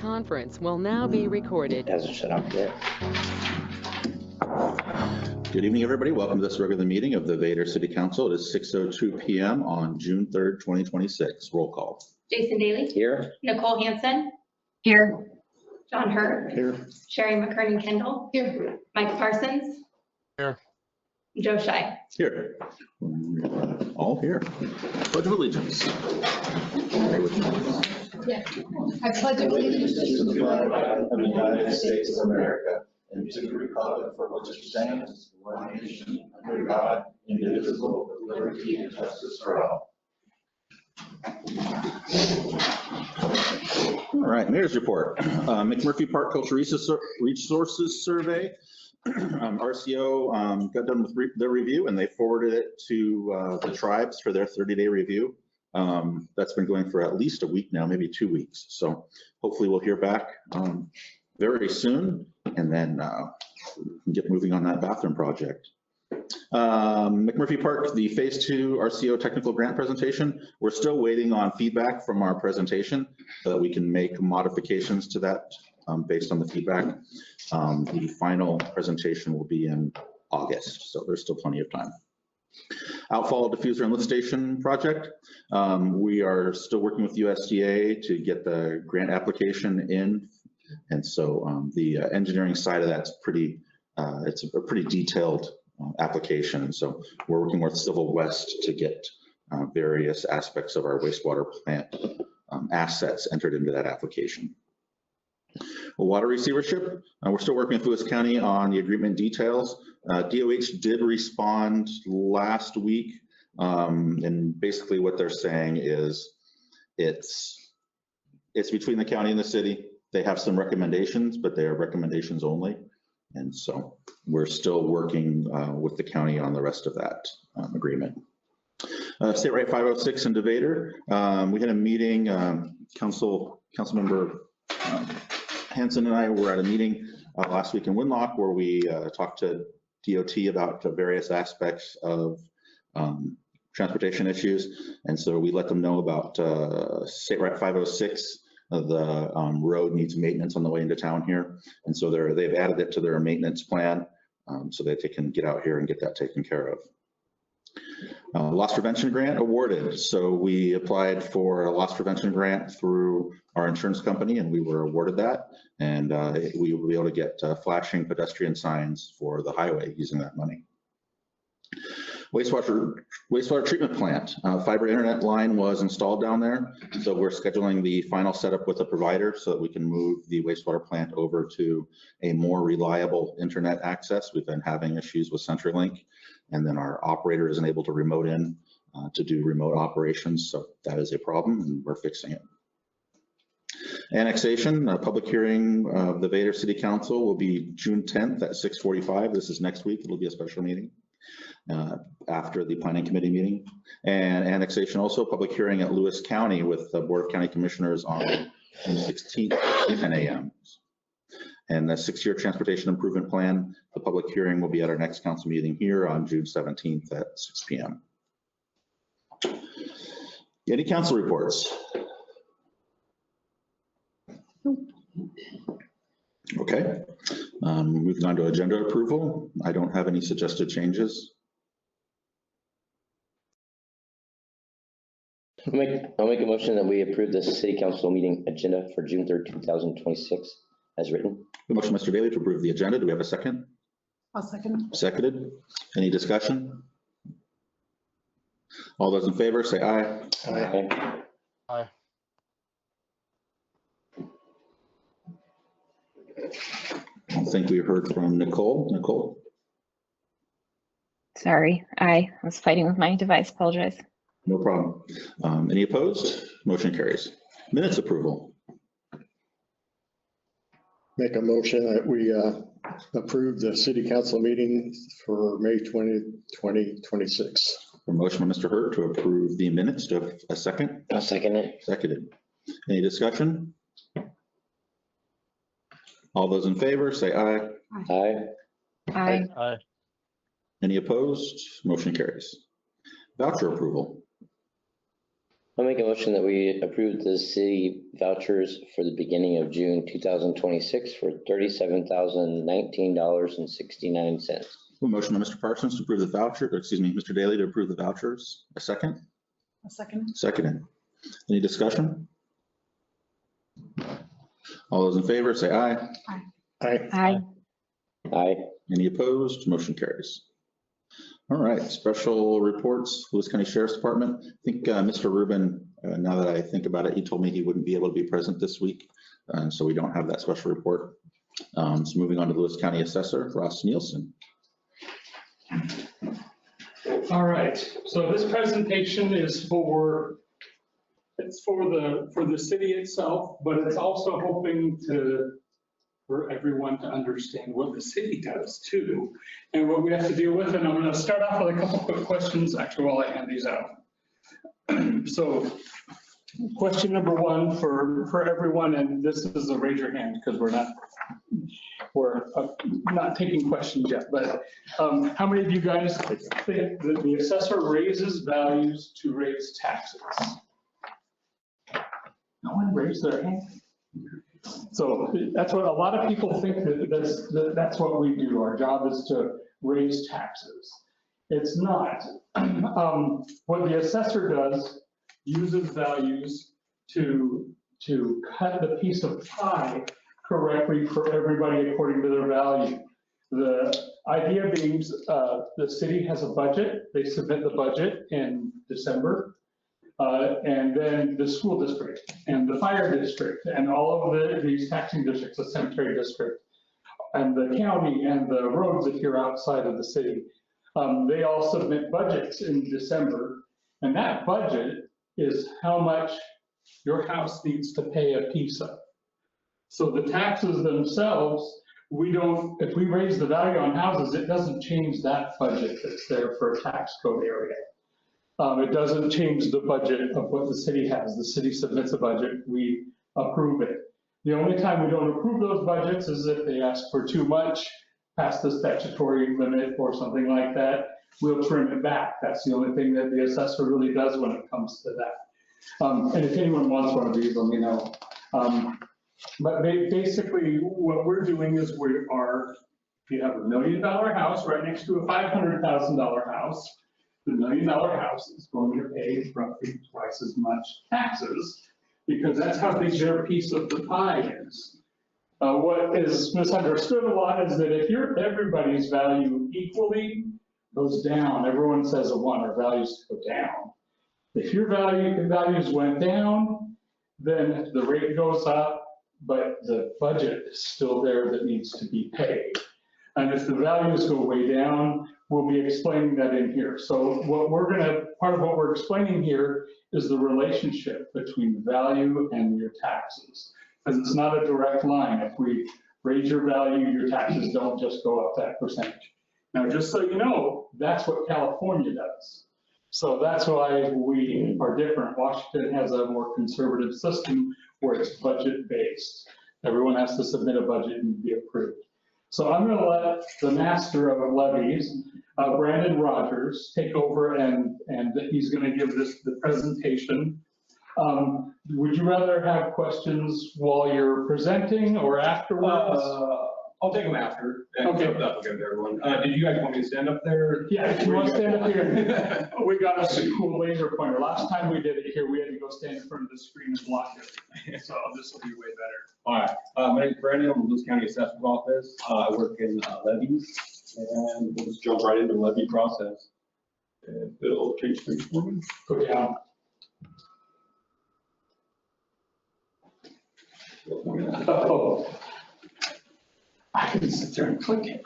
conference will now be recorded. It hasn't shut off yet. Good evening, everybody. Welcome to this regular meeting of the Vader City Council. It is 6:02 p.m. on June 3rd, 2026. Roll call. Jason Daly. Here. Nicole Hansen. Here. John Hurt. Here. Sherry McKernan Kendall. Here. Mike Parsons. Here. Joe Shy. Here. All here. Pledge of Allegiance. Yeah. I pledge allegiance To the flag of the United States of America and to the republic for which it stands, one nation, under God, indivisible, with liberty and justice for all. All right, Mayor's report. McMurphy Park Cultural Resources Survey. RCO got done with their review and they forwarded it to the tribes for their 30-day review. That's been going for at least a week now, maybe 2 weeks. So hopefully we'll hear back very soon and then we can get moving on that bathroom project. McMurphy Park, the phase 2 RCO technical grant presentation. We're still waiting on feedback from our presentation so that we can make modifications to that based on the feedback. The final presentation will be in August, so there's still plenty of time. Outfall diffuser and lift station project. We are still working with USDA to get the grant application in. And so the engineering side of that's pretty, it's a pretty detailed application. So we're working with Civil West to get various aspects of our wastewater plant assets entered into that application. Water receivership, we're still working with Lewis County on the agreement details. DOH did respond last week, and basically what they're saying is it's between the county and the city. They have some recommendations, but they are recommendations only. And so we're still working with the county on the rest of that agreement. State Right 506 in Vader. We had a meeting, Councilmember Hansen and I were at a meeting last week in Winlock where we talked to DOT about the various aspects of transportation issues. And so we let them know about State Route 506. The road needs maintenance on the way into town here. And so they've added it to their maintenance plan so that they can get out here and get that taken care of. Loss prevention grant awarded. So we applied for a loss prevention grant through our insurance company and we were awarded that. And we will be able to get flashing pedestrian signs for the highway using that money. Wastewater treatment plant. Fiber internet line was installed down there. So we're scheduling the final setup with the provider so that we can move the wastewater plant over to a more reliable internet access. We've been having issues with CenturyLink, and then our operator isn't able to remote in to do remote operations. So that is a problem and we're fixing it. Annexation, a public hearing of the Vader City Council will be June 10th at 6:45. This is next week. It'll be a special meeting after the planning committee meeting. And annexation also, public hearing at Lewis County with the Board of County Commissioners on June 16th at 10 a.m. And the 6-year transportation improvement plan, the public hearing will be at our next council meeting here on June 17th at 6 p.m. Any council reports? Okay, moving on to agenda approval. I don't have any suggested changes. I'll make a motion that we approve the city council meeting agenda for June 3rd, 2026 as written. The motion, Mr. Daly, to approve the agenda. Do we have a second? I'll second. Seconded. Any discussion? All those in favor say aye. Aye. Aye. I think we heard from Nicole. Nicole? Sorry, I was fighting with my device, apologize. No problem. Any opposed? Motion carries. Minutes approval. Make a motion that we approve the city council meeting for May 20, 2026. A motion by Mr. Hurt to approve the minutes. Do I have a second? I'll second it. Seconded. Any discussion? All those in favor say aye. Aye. Aye. Aye. Any opposed? Motion carries. Voucher approval. I'll make a motion that we approve the city vouchers for the beginning of June 2026 for $37,019.69. A motion by Mr. Parsons to approve the Mr. Daly to approve the vouchers. A second? I'll second. Seconded. Any discussion? All those in favor, say aye. Aye. Aye. Aye. Any opposed? Motion carries. All right, special reports, Lewis County Sheriff's Department. I think Mr. Rubin, now that I think about it, he told me he wouldn't be able to be present this week, so we don't have that special report. So moving on to Lewis County Assessor, Ross Nielsen. All right, so this presentation is for the city itself, but it's also hoping for everyone to understand what the city does too, and what we have to deal with. And I'm going to start off with a couple quick questions, actually, while I hand these out. So question number one for everyone, and this is a raise your hand because we're not taking questions yet, but how many of you guys think that the assessor raises values to raise taxes? No one raised their hand. So that's what a lot of people think, that's what we do. Our job is to raise taxes. It's not. What the assessor does, uses values to cut the piece of pie correctly for everybody according to their value. The idea being the city has a budget. They submit the budget in December. And then the school district and the fire district and all of these taxing districts, the cemetery district and the county and the roads if you're outside of the city, they all submit budgets in December. And that budget is how much your house needs to pay a piece of. So the taxes themselves, if we raise the value on houses, it doesn't change that budget that's there for a tax code area. It doesn't change the budget of what the city has. The city submits a budget, we approve it. The only time we don't approve those budgets is if they ask for too much, past the statutory limit or something like that, we'll trim it back. That's the only thing that the assessor really does when it comes to that. And if anyone wants one of these, let me know. But basically what we're doing is if you have $1 million house right next to a $500,000 house, the $1 million house is going to pay roughly twice as much taxes because that's how big their piece of the pie is. What is misunderstood a lot is that if everybody's value equally goes down, everyone says a 1, our values go down. If your values went down, then the rate goes up, but the budget is still there that needs to be paid. And if the values go way down, we'll be explaining that in here. So part of what we're explaining here is the relationship between value and your taxes. Because it's not a direct line. If we raise your value, your taxes don't just go up that percentage. Now, just so you know, that's what California does. So that's why we are different. Washington has a more conservative system where it's budget-based. Everyone has to submit a budget and be approved. So I'm going to let the master of levies, Brandon Rogers, take over and he's going to give the presentation. Would you rather have questions while you're presenting or afterwards? I'll take them after. Okay. That'll get everyone. Did you guys want me to stand up there? Yeah, if you want to stand up here. We got us a cool laser pointer. Last time we did it here, we had to go stand in front of the screen and block it. So this will be way better. All right. My name's Brandon. I'm with the Lewis County Assessor's Office. I work in levies, and we'll just jump right into the levy process. And Bill, change screen for me. Go down. Oh. I can sit there and click it.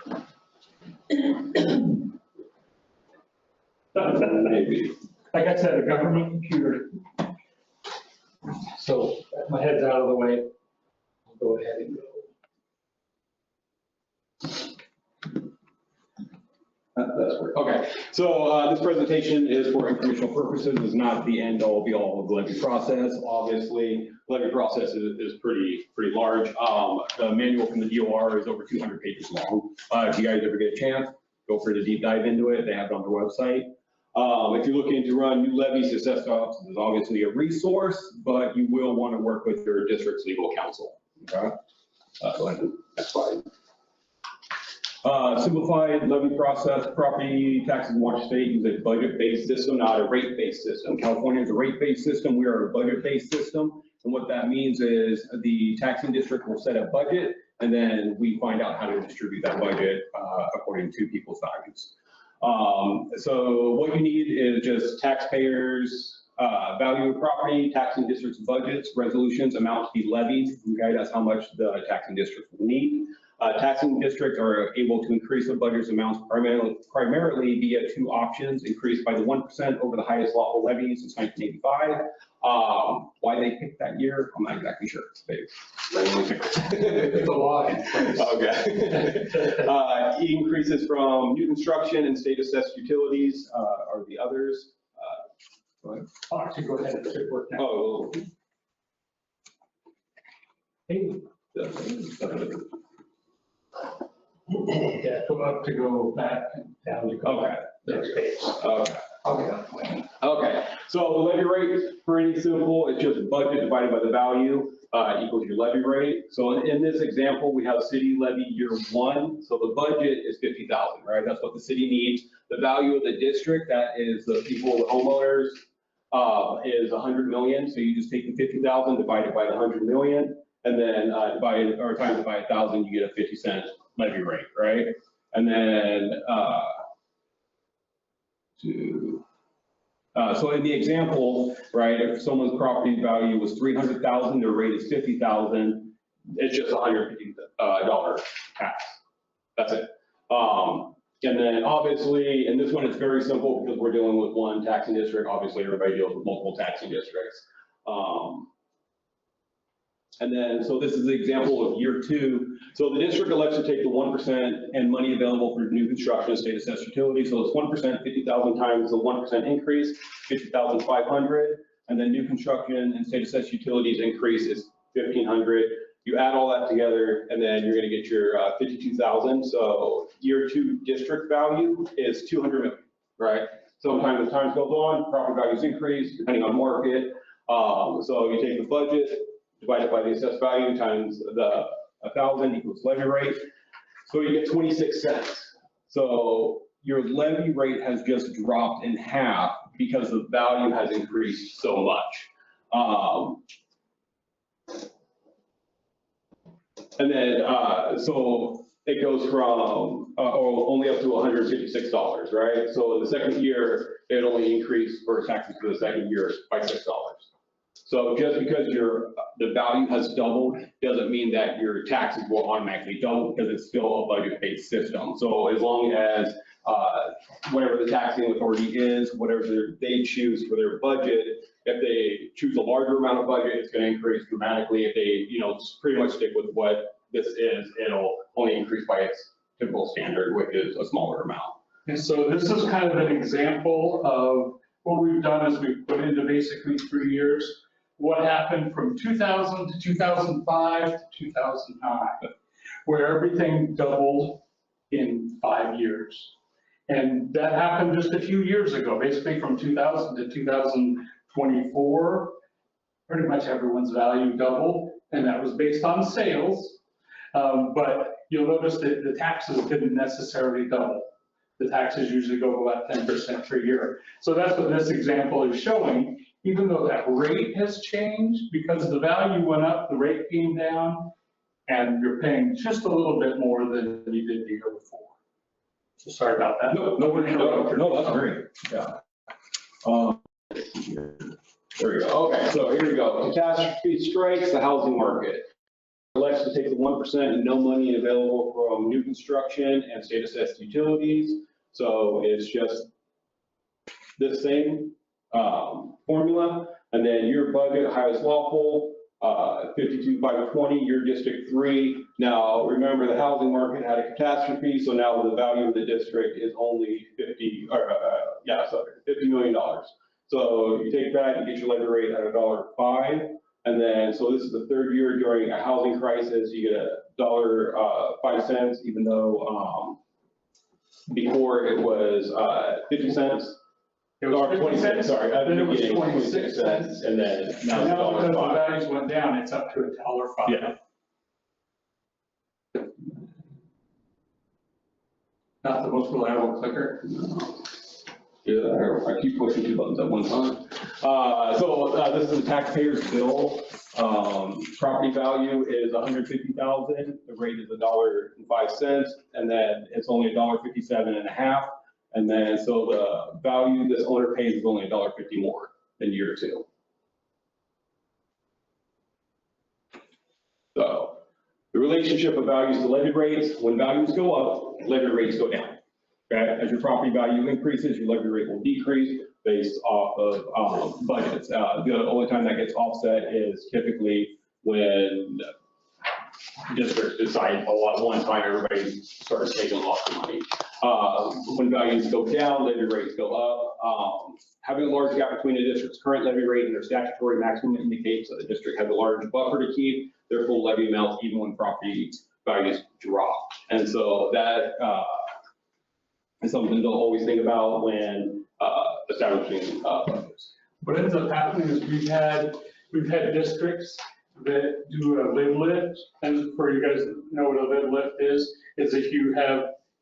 Maybe. Like I said, a government computer. So my head's out of the way. I'll go ahead and go. That's weird. Okay, so this presentation is for informational purposes. It's not the end all be all of the levy process. Obviously, levy process is pretty large. The manual from the DOR is over 200 pages long. If you guys ever get a chance, go for the deep dive into it. They have it on their website. If you're looking to run new levies, the assessed office is obviously a resource, but you will want to work with your district's legal counsel. Okay? Go ahead, next slide. Simplified levy process, property taxes in Washington State use a budget-based system, not a rate-based system. California is a rate-based system, we are a budget-based system. And what that means is the taxing district will set a budget, and then we find out how to distribute that budget according to people's values. So what you need is just taxpayers, value of property, taxing district's budgets, resolutions, amount to be levied. Okay, that's how much the taxing district will need. Taxing districts are able to increase the budget's amounts primarily via two options: increased by the 1% over the highest lawful levy since 1985. Why they picked that year, I'm not exactly sure. They randomly picked it. It's a law in place. Okay. Increases from new construction and state assessed utilities are the others. Go ahead. I'll actually go ahead and take work now. Oh. Hey, yeah, go up to go back and down to go back. Next page. Okay. I'll get out of the way. Okay, so the levy rate is pretty simple. It's just budget divided by the value equals your levy rate. So in this example, we have city levy year one. So the budget is 50,000, right? That's what the city needs. The value of the district, that is the people, the homeowners, is 100 million. So you just take the 50,000 divided by the 100 million, and then times it by 1,000, you get a 50-cent levy rate, right? And then so in the example, right, if someone's property value was 300,000, their rate is 50,000, it's just $150 tax. That's it. And then obviously, in this one, it's very simple because we're dealing with one taxing district. Obviously, everybody deals with multiple taxing districts. And then, so this is the example of year two. So the district elects to take the 1% and money available for new construction, state assessed utilities. So it's 1%, 50,000 times the 1% increase, 50,500. And then new construction and state assessed utilities increase is 1,500. You add all that together, and then you're going to get your 52,000. So year two district value is 200 million, right? Sometimes as time goes on, property values increase depending on market. So you take the budget, divided by the assessed value times the 1,000 equals levy rate. So you get 26 cents. So your levy rate has just dropped in half because the value has increased so much. And then, so it goes from only up to $156, right? So in the second year, it only increased for taxes for the second year by $6. So just because the value has doubled doesn't mean that your taxes will automatically double, because it's still a budget-based system. So as long as whatever the taxing authority is, whatever they choose for their budget, if they choose a larger amount of budget, it's going to increase dramatically. If they, pretty much stick with what this is, it'll only increase by its typical standard, which is a smaller amount. And so this is kind of an example of what we've done is we've put into basically 3 years what happened from 2000 to 2005 to 2009, where everything doubled in 5 years. And that happened just a few years ago, basically from 2000 to 2024, pretty much everyone's value doubled, and that was based on sales. But you'll notice that the taxes didn't necessarily double. The taxes usually go about 10% per year. So that's what this example is showing. Even though that rate has changed, because the value went up, the rate came down, and you're paying just a little bit more than you did the year before. So sorry about that. No, that's great. Yeah. There we go. Okay, so here we go. Catastrophe strikes the housing market. Elects to take the 1% and no money available from new construction and state assessed utilities. So it's just the same formula. And then your budget, highest lawful, 52,520, your district 3. Now, remember the housing market had a catastrophe, so now the value of the district is only $50 million. So you take that, you get your levy rate at $1.05. And then, so this is the third year during a housing crisis, you get $1.05, even though before it was 50 cents. It was Or 50 26, cents, sorry, at the then it was beginning, 26 cents. and then And now it's now because the $1.05. values went down, it's up to $1.05. Yeah. Not the most reliable clicker. Yeah, I keep pushing two buttons at one time. This is the taxpayer's bill. Property value is $150,000. The rate is $1.05, and then it's only $1.57.5. And then, so the value this owner pays is only $1.50 more than year two. So the relationship of values to levy rates, when values go up, levy rates go down. Okay, as your property value increases, your levy rate will decrease based off of budgets. The only time that gets offset is typically when districts decide, oh, at one time everybody starts taking lots of money. When values go down, levy rates go up. Having a large gap between a district's current levy rate and their statutory maximum indicates that the district has a large buffer to keep their full levy amounts even when property values drop. And so that is something to always think about when establishing budgets. What ends up happening is we've had districts that do a lid lift, and for you guys that know what a lid lift is if you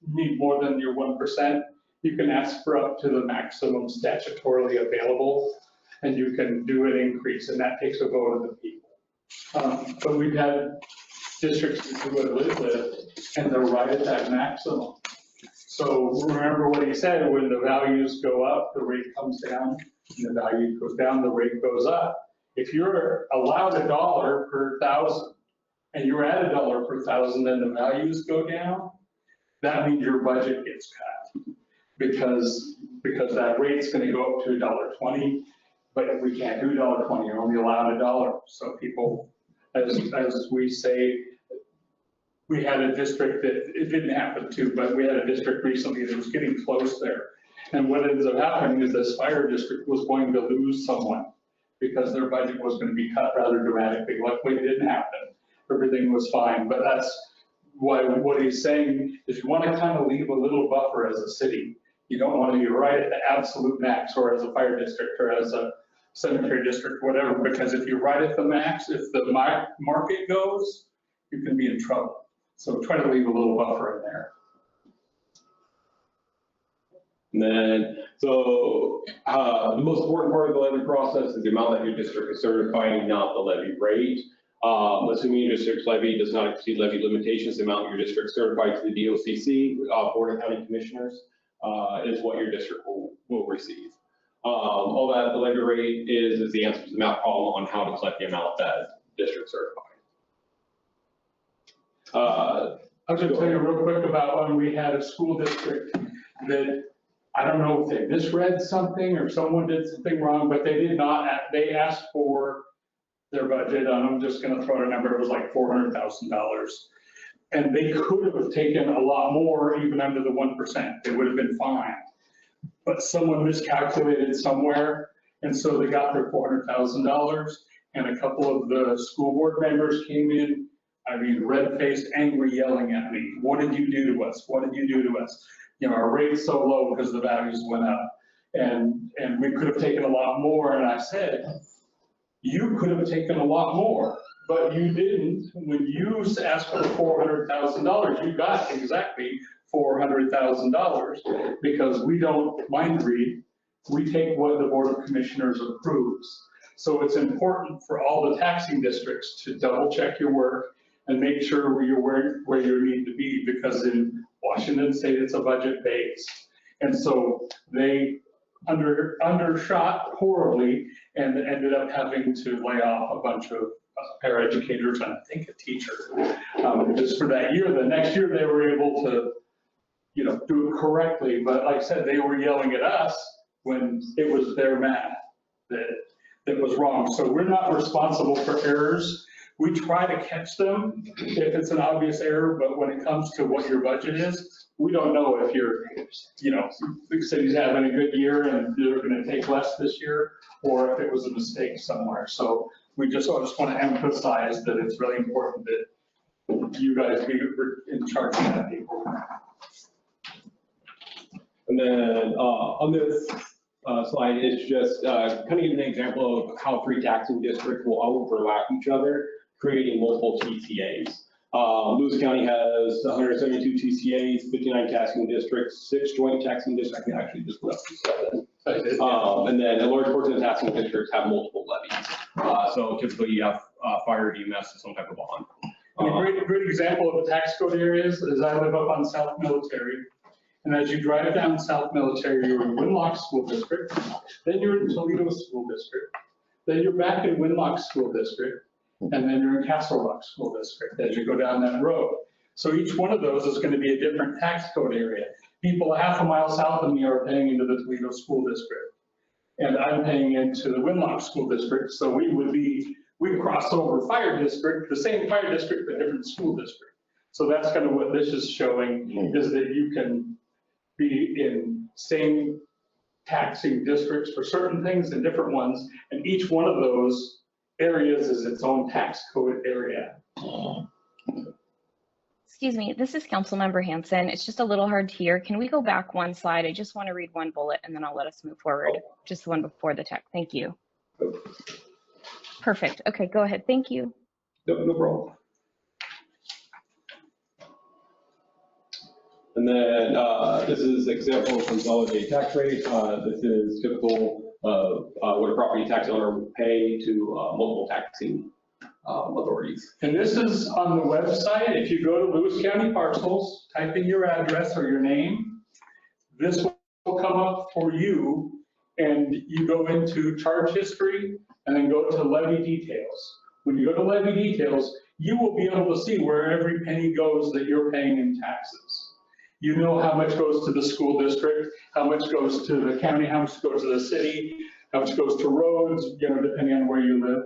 need more than your 1%, you can ask for up to the maximum statutorily available, and you can do an increase, and that takes a vote of the people. But we've had districts that do a lid lift, and they're right at that maximum. So remember what he said, when the values go up, the rate comes down, and the value goes down, the rate goes up. If you're allowed $1 per thousand, and you're at $1 per thousand, and the values go down, that means your budget gets cut. Because that rate's gonna go up to $1.20, but we can't do $1.20, you're only allowed $1. So people, as we say, we had a district that, it didn't happen to, but we had a district recently that was getting close there. And what ends up happening is this fire district was going to lose someone because their budget was gonna be cut rather dramatically. Luckily, it didn't happen. Everything was fine, but that's why what he's saying is you wanna kind of leave a little buffer as a city. You don't wanna be right at the absolute max, or as a fire district, or as a cemetery district, whatever, because if you're right at the max, if the market goes, you can be in trouble. So try to leave a little buffer in there. And then, so the most important part of the levy process is the amount that your district is certifying, not the levy rate. Assuming your district's levy does not exceed levy limitations, the amount your district certified to the DOCC, Board of County Commissioners, is what your district will receive. All that the levy rate is the answer to the math problem on how to collect the amount that district certified. I was gonna tell you real quick about when we had a school district that, I don't know if they misread something or someone did something wrong, but they did not, they asked for their budget, and I'm just gonna throw out a number, it was like $400,000. And they could have taken a lot more even under the 1%, they would have been fine. But someone miscalculated somewhere, and so they got their $400,000, and a couple of the school board members came in, I mean, red-faced, angry, yelling at me. What did you do to us? What did you do to us? You know, our rate's so low because the values went up. And we could have taken a lot more. And I said, you could have taken a lot more, but you didn't. When you asked for $400,000, you got exactly $400,000 because we don't mind read. We take what the Board of Commissioners approves. So it's important for all the taxing districts to double check your work and make sure you're where you need to be, because in Washington State, it's a budget base. And so they undershot horribly and ended up having to lay off a bunch of paraeducators and I think a teacher just for that year. The next year they were able to, you know, do it correctly. But like I said, they were yelling at us when it was their math that was wrong. So we're not responsible for errors. We try to catch them if it's an obvious error, but when it comes to what your budget is, we don't know if you're, you know, the city's having a good year and they're going to take less this year, or if it was a mistake somewhere. So I just want to emphasize that it's really important that you guys be in charge of that people. And then on this slide is just kind of giving an example of how 3 taxing districts will overlap each other, creating multiple TCAs. Lewis County has 172 TCAs, 59 taxing districts, 6 joint taxing districts. I can actually just put up to 7. And then a large portion of taxing districts have multiple levies. So typically you have fire, EMS, some type of bond. And a great example of a tax code areas is I live up on South Military. And as you drive down South Military, you're in Winlock School District, then you're in Toledo School District, then you're back in Winlock School District, and then you're in Castle Rock School District as you go down that road. So each one of those is going to be a different tax code area. People half a mile south of me are paying into the Toledo School District, and I'm paying into the Winlock School District. So we cross over fire district, the same fire district, but different school district. So that's kind of what this is showing, is that you can be in same taxing districts for certain things and different ones, and each one of those areas is its own tax code area. Excuse me, this is Councilmember Hanson. It's just a little hard to hear. Can we go back one slide? I just want to read one bullet and then I'll let us move forward. Just the one before the text. Thank you. Perfect. Okay, go ahead. Thank you. No problem. And then this is example of consolidated tax rate. This is typical of what a property tax owner would pay to multiple taxing authorities. And this is on the website. If you go to Lewis County Parcels, type in your address or your name, this will come up for you, and you go into charge history and then go to levy details. When you go to levy details, you will be able to see where every penny goes that you're paying in taxes. You know how much goes to the school district, how much goes to the county, how much goes to the city, how much goes to roads, depending on where you live.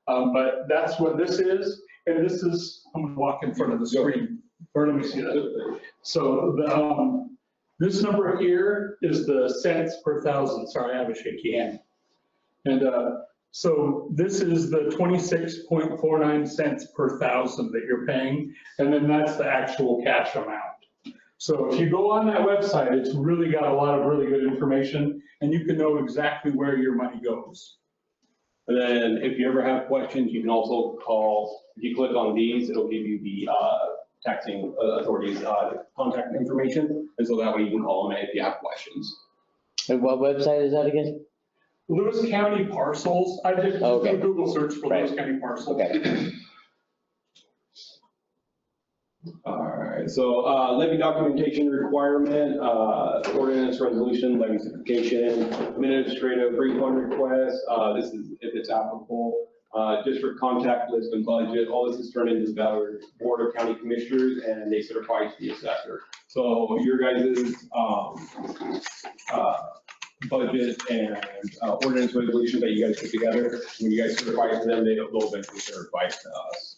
But that's what this is. And this is, I'm going to walk in front of the screen. Or let me see that. So this number here is the cents per thousand. Sorry, I have a shaky hand. And so this is the 26.49 cents per thousand that you're paying. And then that's the actual cash amount. So if you go on that website, it's really got a lot of really good information, and you can know exactly where your money goes. And then if you ever have questions, you can also call, if you click on these, it'll give you the taxing authorities contact information. And so that way you can call them if you have questions. And what website is that again? Lewis County Parcels, I did Okay. a Google search for Lewis County Parcels. Okay. All right, so levy documentation requirement, ordinance resolution, levy certification, administrative refund request. This is if it's applicable. District contact list and budget. All this is turned into the Board of County Commissioners, and they certify to the assessor. So your guys' budget and ordinance resolution that you guys put together, when you guys certify it to them, they'll eventually certify it to us.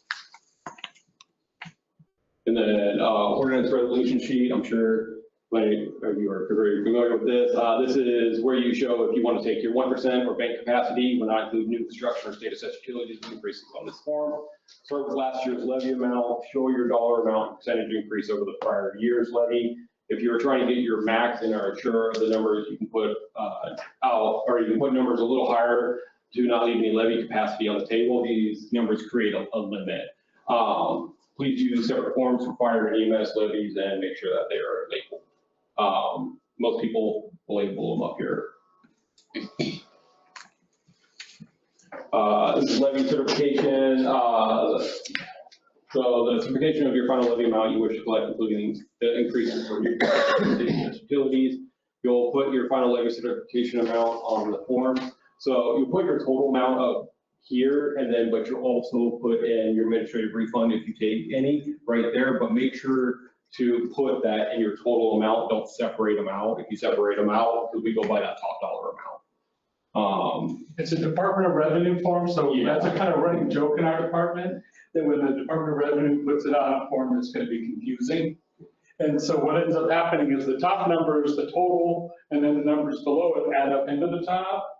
And then ordinance resolution sheet, I'm sure many of you are very familiar with this. This is where you show if you want to take your 1% or bank capacity, will not include new construction or state assessed utilities increases on this form. Start with last year's levy amount, show your dollar amount percentage increase over the prior year's levy. If you're trying to get your max and are sure of the numbers, you can put out, or you can put numbers a little higher to not leave any levy capacity on the table. These numbers create a limit. Please use separate forms for fire and EMS levies and make sure that they are labeled. Most people label them up here. This is levy certification. So the certification of your final levy amount you wish to collect, including the increases for new utilities. You'll put your final levy certification amount on the form. So you put your total amount of here, and then, but you'll also put in your administrative refund if you take any right there, but make sure to put that in your total amount. Don't separate them out. If you separate them out, because we go by that top dollar amount. It's a Department of Revenue form, so Yeah. that's a kind of running joke in our department, that when the Department of Revenue puts it on a form, it's going to be confusing. And so what ends up happening is the top number is the total, and then the numbers below it add up into the top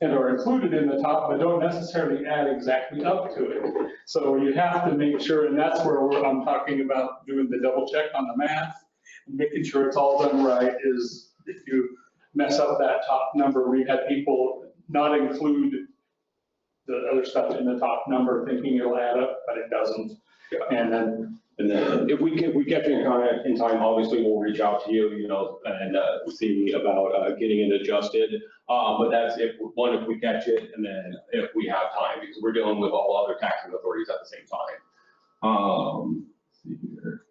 and are included in the top, but don't necessarily add exactly up to it. So you have to make sure, and that's where I'm talking about doing the double check on the math, and making sure it's all done right, is if you mess up that top number. We've had people not include the other stuff in the top number thinking it'll add up, but it doesn't. And then if we catch it in time, obviously we'll reach out to you, and see about getting it adjusted. But that's if we catch it, and then if we have time, because we're dealing with all other taxing authorities at the same time. Let's see here.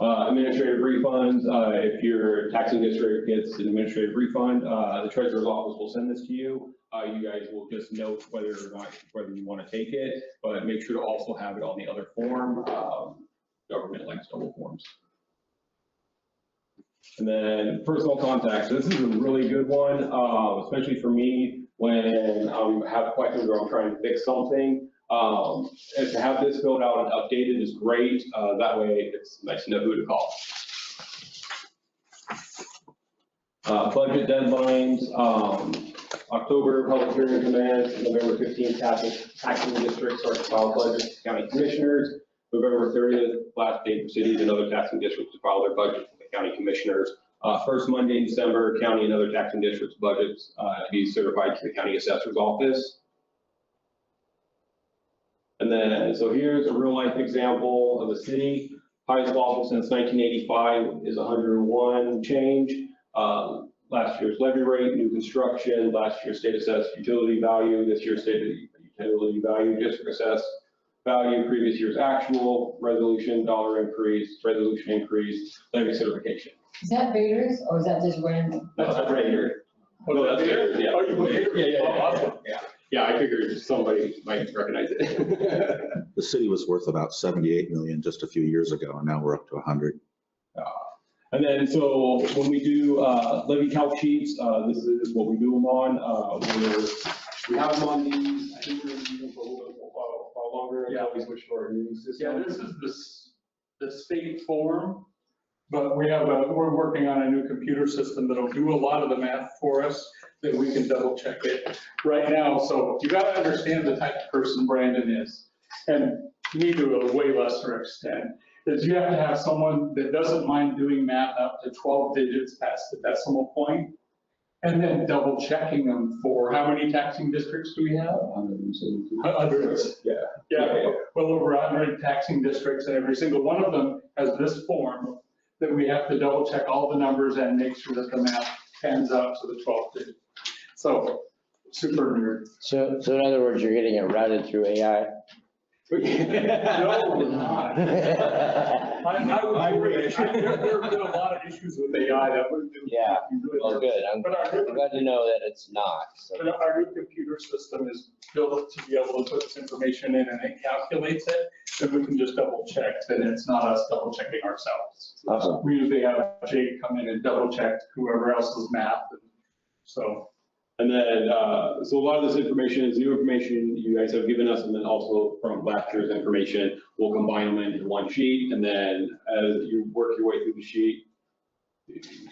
Administrative refunds, if your taxing district gets an administrative refund, the treasurer's office will send this to you. You guys will just note whether you want to take it, but make sure to also have it on the other form. Government likes double forms. And then personal contacts. This is a really good one, especially for me when I have questions or I'm trying to fix something. And to have this filled out and updated is great. That way it's nice to know who to call. Budget deadlines, October public hearing demands, November 15th taxing districts start to file budgets to county commissioners. November 30th, last date for cities and other taxing districts to file their budgets with the county commissioners. First Monday in December, county and other taxing districts budgets to be certified to the county assessor's office. And then, so here's a real life example of a city. Highest lawful since 1985 is 101 change. Last year's levy rate, new construction, last year's state assessed utility value, this year's state utility value, district assessed value, previous year's actual, resolution, dollar increase, resolution increase, levy certification. Is that Vader's or is that just random? That's Vader. Oh, that's Vader? Yeah. Oh, you put Vader? Yeah. Awesome. Yeah, I figured somebody might recognize it. The city was worth about 78 million just a few years ago, and now we're up to 100. And then, so when we do levy calc sheets, this is what we do them on. We have them on these, I think we're using them for a little bit while longer until we switch to our new system. Yeah, this is the state form, but we're working on a new computer system that'll do a lot of the math for us, that we can double check it right now. So you gotta understand the type of person Brandon is, and me to a way lesser extent, is you have to have someone that doesn't mind doing math up to 12 digits past the decimal point, and then double checking them for how many taxing districts do we have? Hundreds. Yeah, well over 100 taxing districts, and every single one of them has this form that we have to double check all the numbers and make sure that the math pans out to the 12th digit. So, super nerd. So in other words, you're getting it routed through AI? No, we're not. I wish. There have been a lot of issues with AI that would. Yeah, well, good. I'm glad to know that it's not. So. But our new computer system is built to be able to put this information in and it calculates it, and we can just double check that it's not us double checking ourselves. Awesome. We usually have Jake come in and double check whoever else's math. So. And then, so a lot of this information is new information you guys have given us, and then also from last year's information, we'll combine them into one sheet, and then as you work your way through the sheet, as you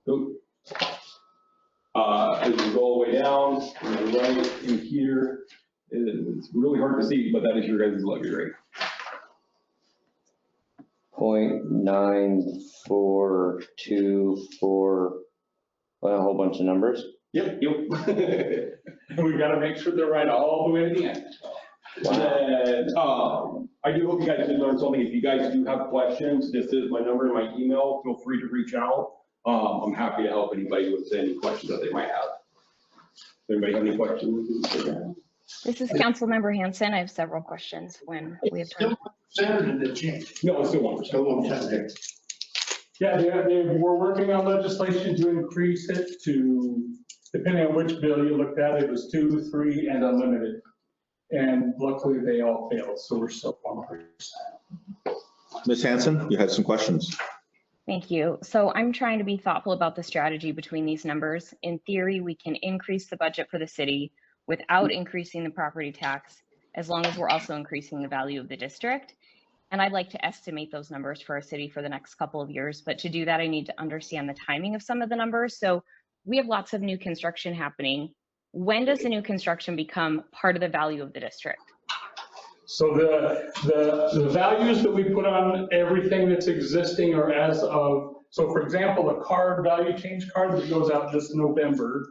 go all the way down, right in here, it's really hard to see, but that is your guys' levy rate. 0.9424, well, a whole bunch of numbers. Yep. And we gotta make sure they're right all the way to the end. Wow. I do hope you guys did learn something. If you guys do have questions, this is my number and my email. Feel free to reach out. I'm happy to help anybody with any questions that they might have. Does anybody have any questions? This is Councilmember Hanson. I have several questions when we have time. Saturday did change. No, it's still 1%. Still 1%. Yeah, we're working on legislation to increase it to, depending on which bill you looked at, it was 2, 3, and unlimited. And luckily they all failed, so we're still 1%. Ms. Hanson, you had some questions. Thank you. So I'm trying to be thoughtful about the strategy between these numbers. In theory, we can increase the budget for the city without increasing the property tax, as long as we're also increasing the value of the district. And I'd like to estimate those numbers for our city for the next couple of years. But to do that, I need to understand the timing of some of the numbers. So we have lots of new construction happening. When does the new construction become part of the value of the district? So the values that we put on everything that's existing are as of So for example, a card, value change card that goes out this November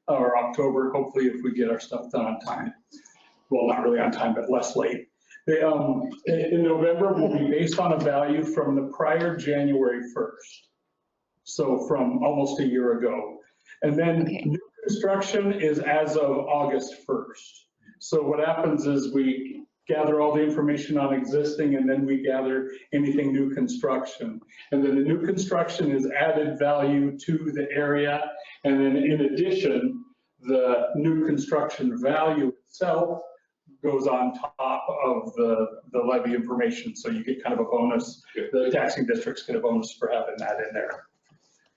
or October, hopefully if we get our stuff done on time. Well, not really on time, but less late. In November will be based on a value from the prior January 1st. So from almost a year ago. And then new construction is as of August 1st. So what happens is we gather all the information on existing and then we gather anything new construction. And then the new construction is added value to the area. And then in addition, the new construction value itself goes on top of the levy information. So you get kind of a bonus. The taxing districts get a bonus for having that in there.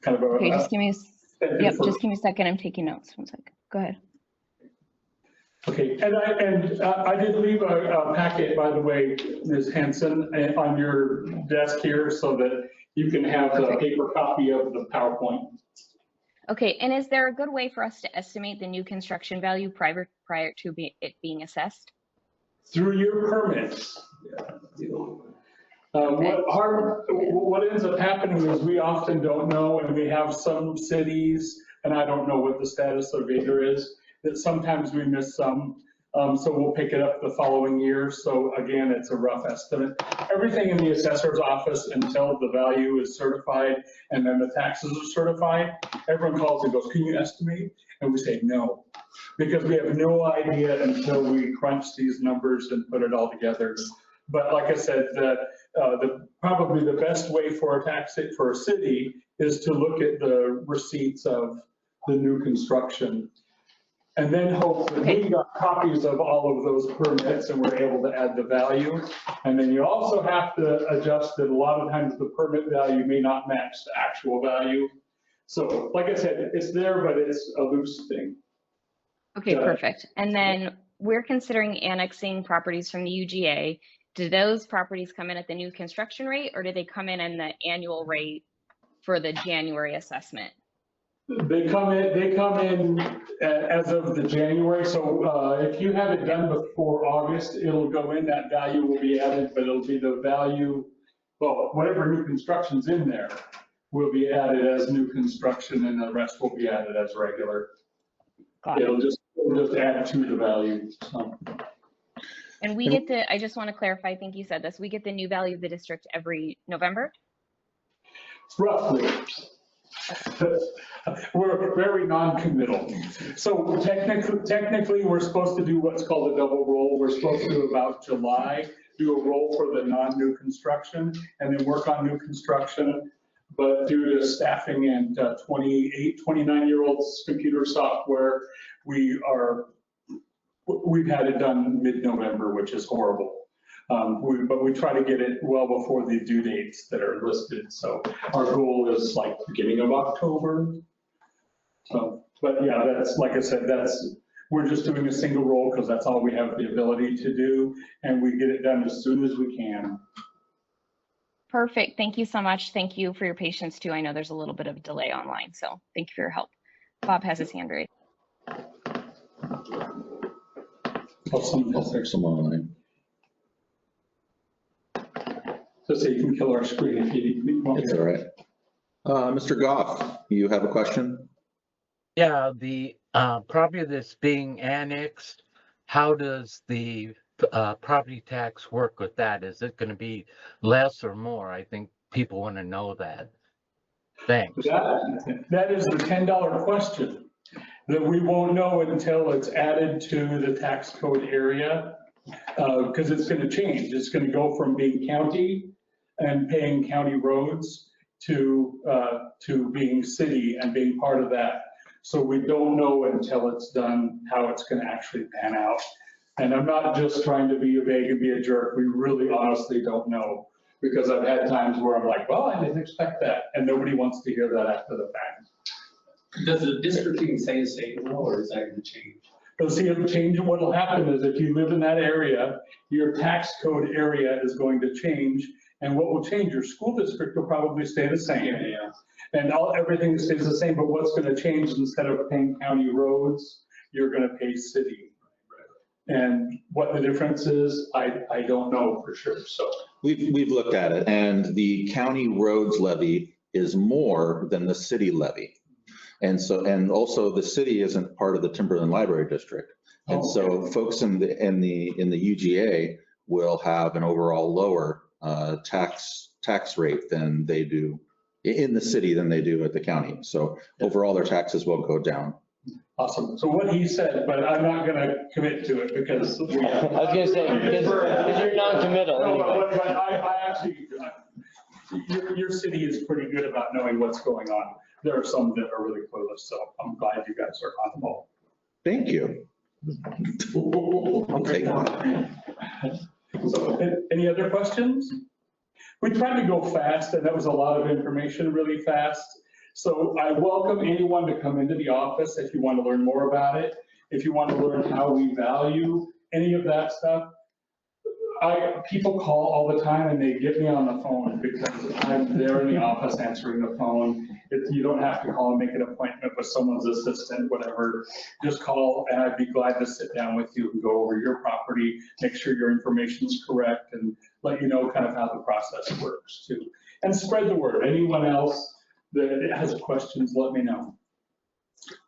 Kind of a. Okay, just give me a second. I'm taking notes. 1 second. Go ahead. Okay, and I did leave a packet, by the way, Ms. Hanson, on your desk here so that you can have the paper copy of the PowerPoint. Okay, and is there a good way for us to estimate the new construction value prior to it being assessed? Through your permits. What ends up happening is we often don't know, and we have some cities, and I don't know what the status of Vader is, that sometimes we miss some. So we'll pick it up the following year. So again, it's a rough estimate. Everything in the assessor's office until the value is certified and then the taxes are certified, everyone calls and goes, can you estimate? And we say no, because we have no idea until we crunch these numbers and put it all together. But like I said, probably the best way for a city is to look at the receipts of the new construction. And then hope that we got copies of all of those permits and we're able to add the value. And then you also have to adjust that a lot of times the permit value may not match the actual value. So like I said, it's there, but it's a loose thing. Okay, perfect. And then we're considering annexing properties from the UGA. Do those properties come in at the new construction rate or do they come in the annual rate for the January assessment? They come in as of the January. So if you have it done before August, it'll go in, that value will be added, but it'll be the value, well, whatever new construction's in there will be added as new construction and the rest will be added as regular. It'll just add to the value. So. And we get I just want to clarify, I think you said this, we get the new value of the district every November? Roughly. We're very non-committal. So technically, we're supposed to do what's called a double roll. We're supposed to do about July, do a roll for the non-new construction, and then work on new construction. But due to staffing and 29-year-olds computer software, we've had it done mid-November, which is horrible. But we try to get it well before the due dates that are listed. So our goal is like beginning of October. So, but yeah, that's, like I said, we're just doing a single roll because that's all we have the ability to do. And we get it done as soon as we can. Perfect. Thank you so much. Thank you for your patience too. I know there's a little bit of a delay online, so thank you for your help. Bob has his hand raised. I'll fix them online. So you can kill our screen if you want. It's all right. Mr. Goff, you have a question? Yeah, the property that's being annexed, how does the property tax work with that? Is it going to be less or more? I think people want to know that. Thanks. That is the $10 question that we won't know until it's added to the tax code area, because it's going to change. It's going to go from being county and paying county roads to being city and being part of that. So we don't know until it's done how it's going to actually pan out. And I'm not just trying to be vague and be a jerk. We really honestly don't know, because I've had times where I'm like, well, I didn't expect that. And nobody wants to hear that after the fact. Does the districting stay the same though, or is that going to change? So see, it'll change. What will happen is if you live in that area, your tax code area is going to change. And what will change, your school district will probably stay the same. Yeah. And everything stays the same, but what's going to change, instead of paying county roads, you're going to pay city. And what the difference is, I don't know for sure. So We've looked at it, and the county roads levy is more than the city levy. And so, and also the city isn't part of the Timberland Library District. And so folks in the UGA will have an overall lower tax rate than they do in the city than they do at the county. So overall, their taxes will go down. Awesome. So what he said, but I'm not going to commit to it because. I was going to say, because you're non-committal. No, anyway. but I actually, your city is pretty good about knowing what's going on. There are some that are really clueless, so I'm glad you guys are on the ball. Thank you. I'll take one. So any other questions? We tried to go fast, and that was a lot of information really fast. So I welcome anyone to come into the office if you want to learn more about it, if you want to learn how we value any of that stuff. People call all the time and they get me on the phone because I'm there in the office answering the phone. You don't have to call and make an appointment with someone's assistant, whatever. Just call and I'd be glad to sit down with you and go over your property, make sure your information is correct, and let you know kind of how the process works too. And spread the word. Anyone else that has questions, let me know.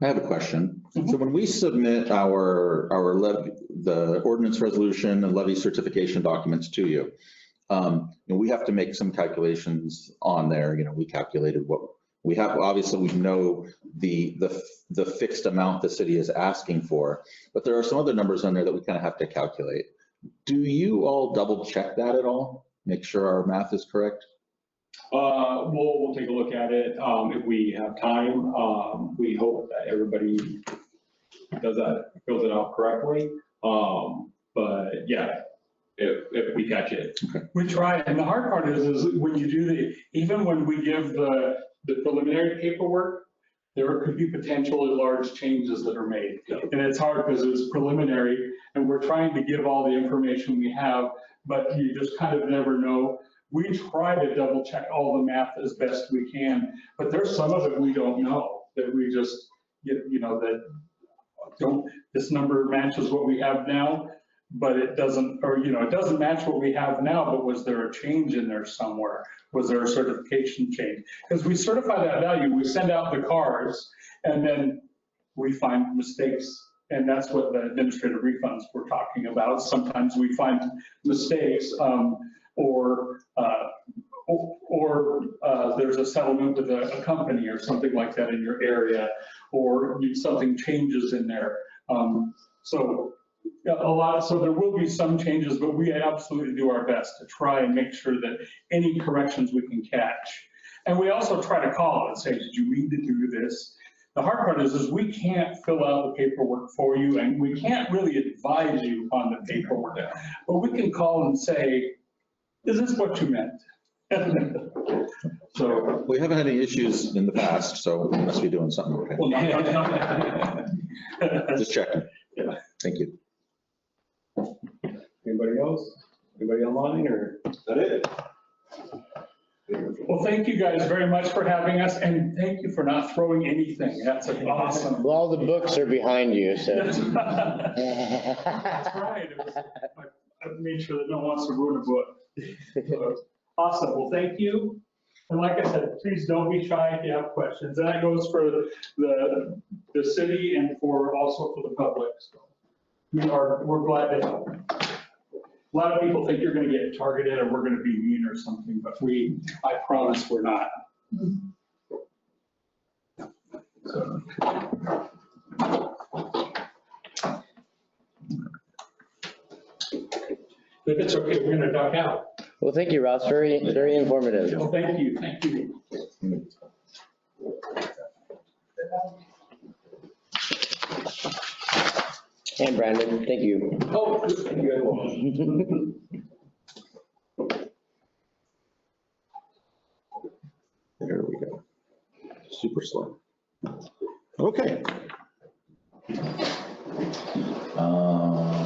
I have a question. So when we submit our levy, the ordinance resolution and levy certification documents to you, we have to make some calculations on there. We calculated what we have. Obviously, we know the fixed amount the city is asking for, but there are some other numbers on there that we kind of have to calculate. Do you all double check that at all? Make sure our math is correct? We'll take a look at it if we have time. We hope that everybody fills it out correctly. But yeah, if we catch it. We try, and the hard part is when you do even when we give the preliminary paperwork, there could be potentially large changes that are made. And it's hard because it's preliminary and we're trying to give all the information we have, but you just kind of never know. We try to double check all the math as best we can, but there's some of it we don't know that we just, this number matches what we have now, but it doesn't, or, it doesn't match what we have now, but was there a change in there somewhere? Was there a certification change? Because we certify that value, we send out the cards, and then we find mistakes. And that's what the administrative refunds we're talking about. Sometimes we find mistakes, or there's a settlement with a company or something like that in your area, or something changes in there. So there will be some changes, but we absolutely do our best to try and make sure that any corrections we can catch. And we also try to call and say, did you mean to do this? The hard part is we can't fill out the paperwork for you, and we can't really advise you on the paperwork, but we can call and say, is this what you meant? So we haven't had any issues in the past, so we must be doing something okay. Well, Just checking. Yeah. Thank you. Anybody else? Anybody online, or is that it? Well, thank you guys very much for having us, and thank you for not throwing anything. That's awesome. Well, all the books are behind you, so. That's right. I made sure that no one wants to ruin a book. Awesome. Well, thank you. And like I said, please don't be shy if you have questions. And that goes for the city and also for the public. So we're glad to help. A lot of people think you're going to get targeted or we're going to be mean or something, but I promise we're not. So. If it's okay, we're going to duck out. Well, thank you, Ross. Very, very informative. Well, thank you. Thank you. And Brandon, thank you. Oh, thank you. There we go. Super slow. Okay.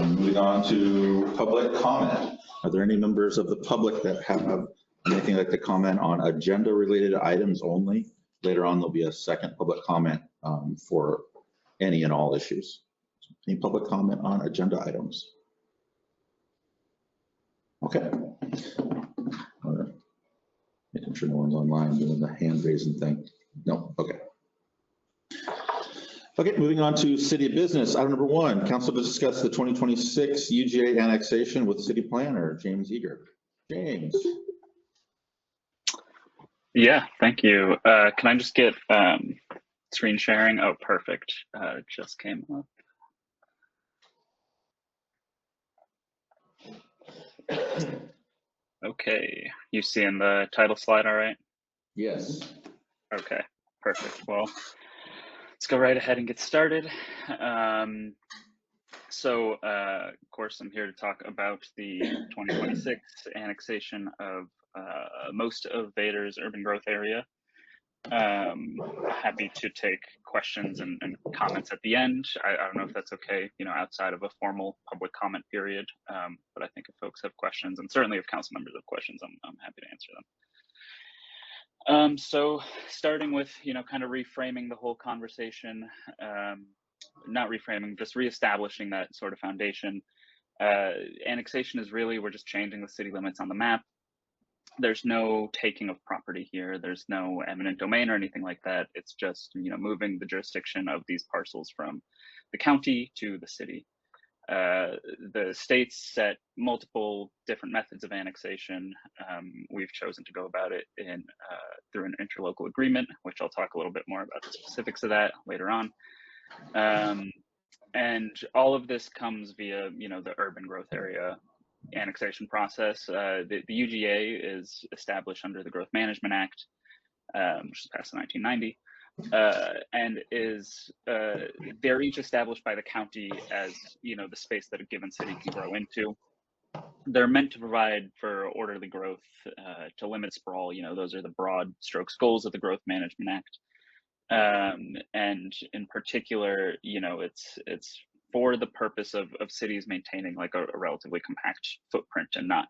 Moving on to public comment. Are there any members of the public that have anything like to comment on agenda-related items only? Later on, there'll be a second public comment for any and all issues. Any public comment on agenda items? Okay. Making make sure no one's online doing the hand raising thing. No, okay. Okay, moving on to city business. Item number 1, council to discuss the 2026 UGA annexation with city planner, James Eager. James. Yeah, thank you. Can I just get screen sharing? Oh, perfect. It just came up. Okay, you see in the title slide, all right? Yes. Okay, perfect. Well, let's go right ahead and get started. Of course, I'm here to talk about the 2026 annexation of most of Vader's urban growth area. Happy to take questions and comments at the end. I don't know if that's okay, outside of a formal public comment period. But I think if folks have questions, and certainly if council members have questions, I'm happy to answer them. So starting with, kind of reframing the whole conversation, not reframing, just reestablishing that sort of foundation. Annexation is really, we're just changing the city limits on the map. There's no taking of property here. There's no eminent domain or anything like that. It's just, moving the jurisdiction of these parcels from the county to the city. The states set multiple different methods of annexation. We've chosen to go about it through an interlocal agreement, which I'll talk a little bit more about the specifics of that later on. And all of this comes via, the urban growth area annexation process. The UGA is established under the Growth Management Act, which was passed in 1990, and is they're each established by the county as the space that a given city can grow into. They're meant to provide for orderly growth, to limit sprawl. Those are the broad strokes goals of the Growth Management Act. And in particular, it's for the purpose of cities maintaining like a relatively compact footprint and not,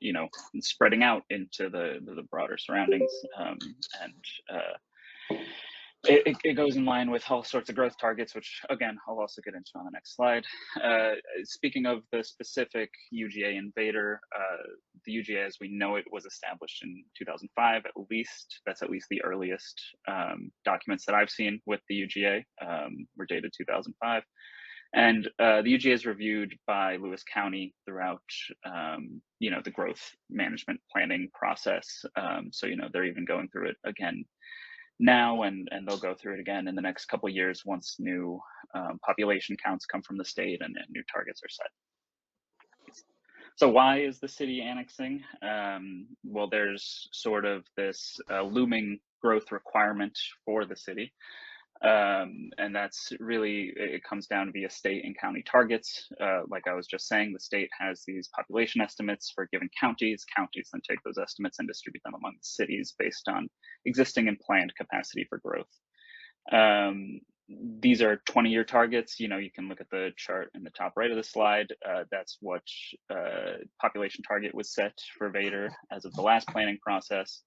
spreading out into the broader surroundings. It goes in line with all sorts of growth targets, which again, I'll also get into on the next slide. Speaking of the specific UGA in Vader, the UGA as we know it was established in 2005, at least. That's at least the earliest documents that I've seen with the UGA were dated 2005. And the UGA is reviewed by Lewis County throughout, the growth management planning process. So, they're even going through it again now, and they'll go through it again in the next couple of years once new population counts come from the state and new targets are set. So why is the city annexing? Well, there's sort of this looming growth requirement for the city. And that's really, it comes down via state and county targets. Like I was just saying, the state has these population estimates for given counties. Counties then take those estimates and distribute them among the cities based on existing and planned capacity for growth. These are 20-year targets. You can look at the chart in the top right of the slide. That's what population target was set for Vader as of the last planning process.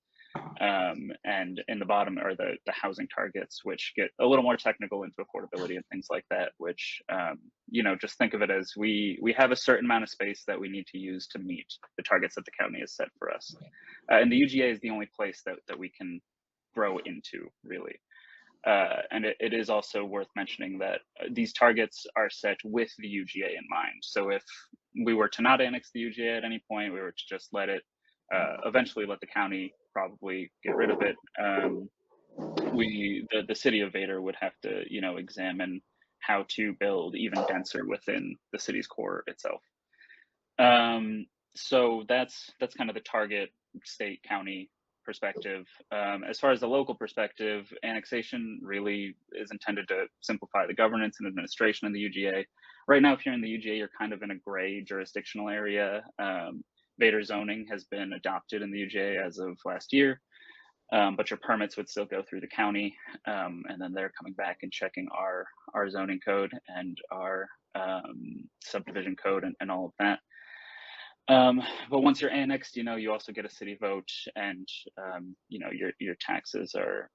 And in the bottom are the housing targets, which get a little more technical into affordability and things like that, which, just think of it as we have a certain amount of space that we need to use to meet the targets that the county has set for us. And the UGA is the only place that we can grow into, really. And it is also worth mentioning that these targets are set with the UGA in mind. So if we were to not annex the UGA at any point, we were to just let it eventually let the county probably get rid of it. The city of Vader would have to, examine how to build even denser within the city's core itself. So that's kind of the target state county perspective. As far as the local perspective, annexation really is intended to simplify the governance and administration of the UGA. Right now, if you're in the UGA, you're kind of in a gray jurisdictional area. Vader zoning has been adopted in the UGA as of last year, but your permits would still go through the county, and then they're coming back and checking our zoning code and our subdivision code and all of that. But once you're annexed, you also get a city vote, and your taxes are,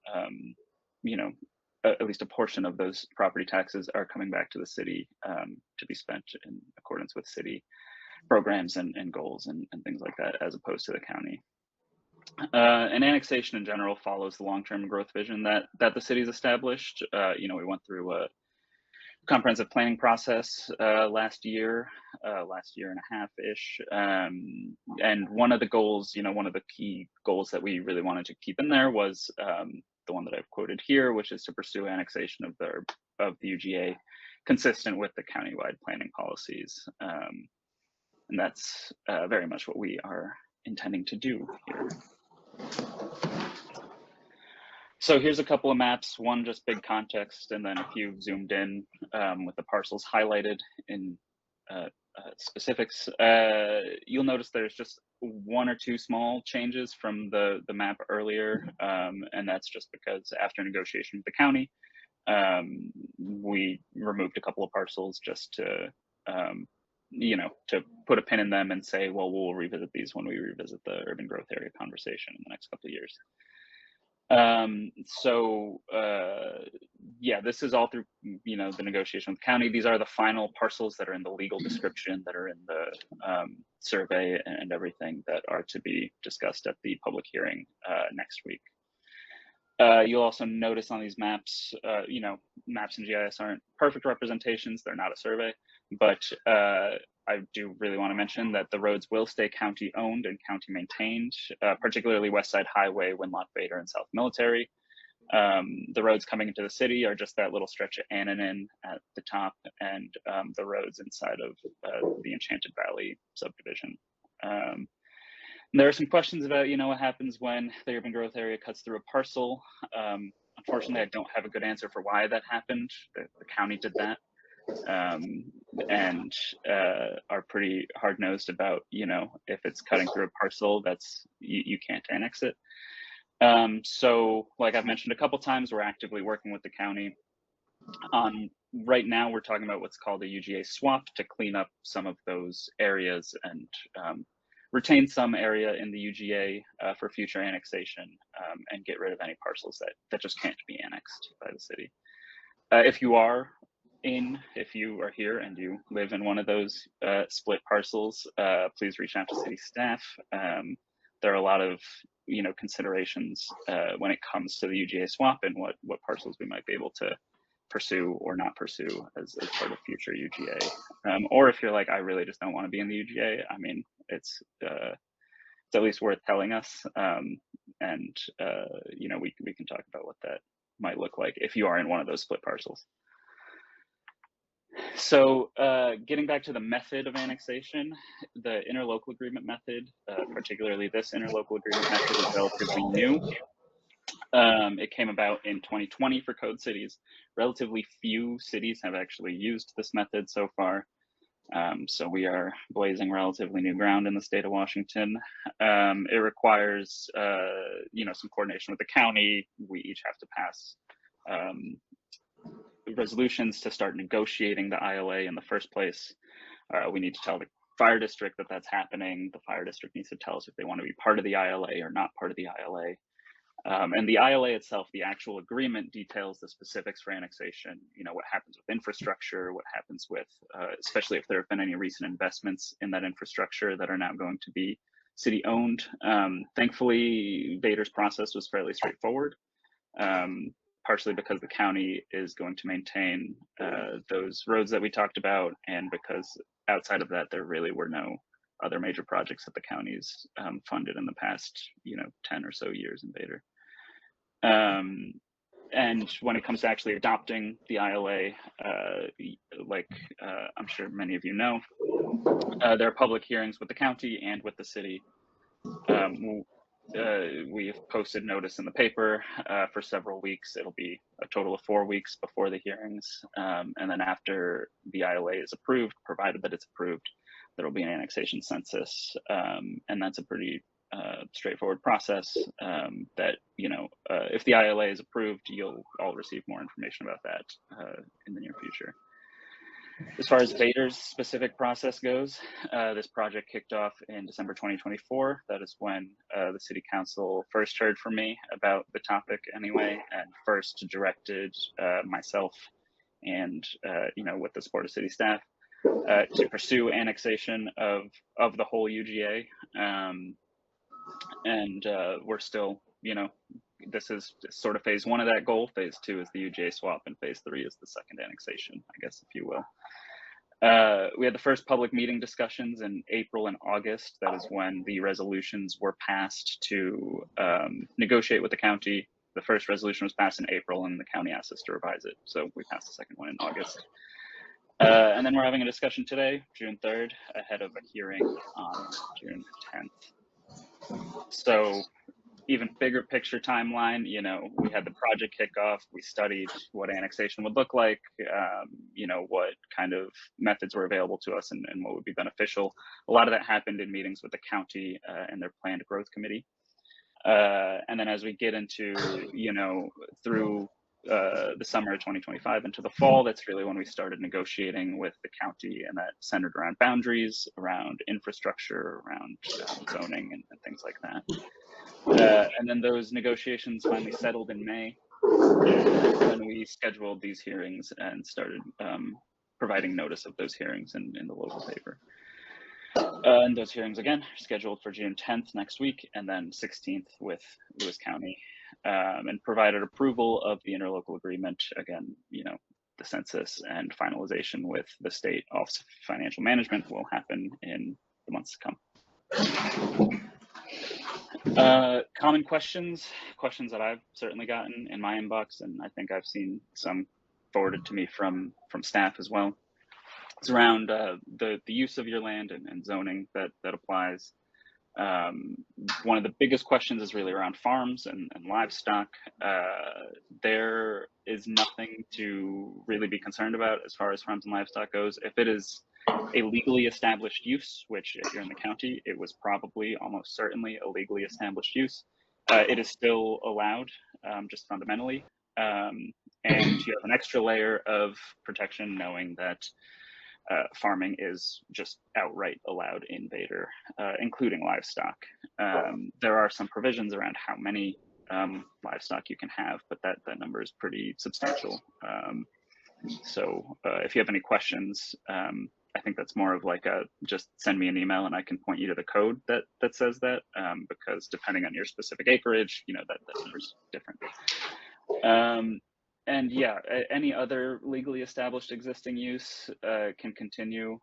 at least a portion of those property taxes are coming back to the city to be spent in accordance with city programs and goals and things like that, as opposed to the county. And annexation in general follows the long-term growth vision that the city's established. We went through a comprehensive planning process last year and a half-ish. And one of the goals, one of the key goals that we really wanted to keep in there was the one that I've quoted here, which is to pursue annexation of the UGA consistent with the countywide planning policies. And that's very much what we are intending to do here. So here's a couple of maps, one just big context, and then a few zoomed in with the parcels highlighted in specifics. You'll notice there's just one or two small changes from the map earlier, and that's just because after negotiation with the county, we removed a couple of parcels just to to put a pin in them and say, well, we'll revisit these when we revisit the urban growth area conversation in the next couple of years. Yeah, this is all through, the negotiation with the county. These are the final parcels that are in the legal description, that are in the survey and everything, that are to be discussed at the public hearing next week. You'll also notice on these maps, maps and GIS aren't perfect representations. They're not a survey, but I do really want to mention that the roads will stay county owned and county maintained, particularly West Side Highway, Winlock, Vader, and South Military. The roads coming into the city are just that little stretch of Annanin at the top, and the roads inside of the Enchanted Valley subdivision. There are some questions about, what happens when the urban growth area cuts through a parcel. Unfortunately, I don't have a good answer for why that happened. The county did that, and are pretty hard-nosed about, if it's cutting through a parcel, that's you can't annex it. So, like I've mentioned a couple times, we're actively working with the county on. Right now, we're talking about what's called a UGA swap to clean up some of those areas and retain some area in the UGA for future annexation, and get rid of any parcels that just can't be annexed by the city. If you are here and you live in one of those split parcels, please reach out to city staff. There are a lot of considerations when it comes to the UGA swap and what parcels we might be able to pursue or not pursue as part of future UGA. Or if you're like, I really just don't want to be in the UGA, I mean, it's at least worth telling us, and we can talk about what that might look like if you are in one of those split parcels. So getting back to the method of annexation, the interlocal agreement method, particularly this interlocal agreement method, is relatively new. It came about in 2020 for Code Cities. Relatively few cities have actually used this method so far. So we are blazing relatively new ground in the state of Washington. It requires, some coordination with the county. We each have to pass resolutions to start negotiating the ILA in the first place. We need to tell the fire district that that's happening. The fire district needs to tell us if they want to be part of the ILA or not part of the ILA. And the ILA itself, the actual agreement, details the specifics for annexation, what happens with infrastructure, what happens with, especially if there have been any recent investments in that infrastructure that are now going to be city owned. Thankfully, Vader's process was fairly straightforward, partially because the county is going to maintain those roads that we talked about, and because outside of that, there really were no other major projects that the county's funded in the past, 10 or so years in Vader. And when it comes to actually adopting the ILA, I'm sure many of you know, there are public hearings with the county and with the city. We have posted notice in the paper for several weeks. It'll be a total of 4 weeks before the hearings. And then after the ILA is approved, provided that it's approved, there will be an annexation census. And that's a pretty straightforward process that, if the ILA is approved, you'll all receive more information about that in the near future. As far as Vader's specific process goes, this project kicked off in December 2024. That is when the city council first heard from me about the topic anyway, and first directed myself and, with the support of city staff, to pursue annexation of the whole UGA. And we're still, this is sort of phase 1 of that goal. Phase 2 is the UGA swap, and phase 3 is the second annexation, I guess, if you will. We had the first public meeting discussions in April and August. That is when the resolutions were passed to negotiate with the county. The first resolution was passed in April, and the county asked us to revise it. So we passed the second one in August. And then we're having a discussion today, June 3rd, ahead of a hearing on June 10th. So even bigger picture timeline, we had the project kickoff, we studied what annexation would look like, what kind of methods were available to us and what would be beneficial. A lot of that happened in meetings with the county and their planned growth committee. And then as we get into, through the summer of 2025 into the fall, that's really when we started negotiating with the county, and that centered around boundaries, around infrastructure, around zoning and things like that. And then those negotiations finally settled in May, when we scheduled these hearings and started providing notice of those hearings in the local paper. And those hearings, again, are scheduled for June 10th next week, and then 16th with Lewis County, and provided approval of the interlocal agreement. Again, the census and finalization with the State Office of Financial Management will happen in the months to come. Common questions that I've certainly gotten in my inbox, and I think I've seen some forwarded to me from staff as well. It's around the use of your land and zoning that applies. One of the biggest questions is really around farms and livestock. There is nothing to really be concerned about as far as farms and livestock goes. If it is a legally established use, which if you're in the county, it was probably almost certainly a legally established use, it is still allowed, just fundamentally. And you have an extra layer of protection knowing that farming is just outright allowed in Vader, including livestock. There are some provisions around how many livestock you can have, but that number is pretty substantial. So if you have any questions, I think that's more of like just send me an email and I can point you to the code that says that, because depending on your specific acreage, that number's different. And yeah, any other legally established existing use can continue.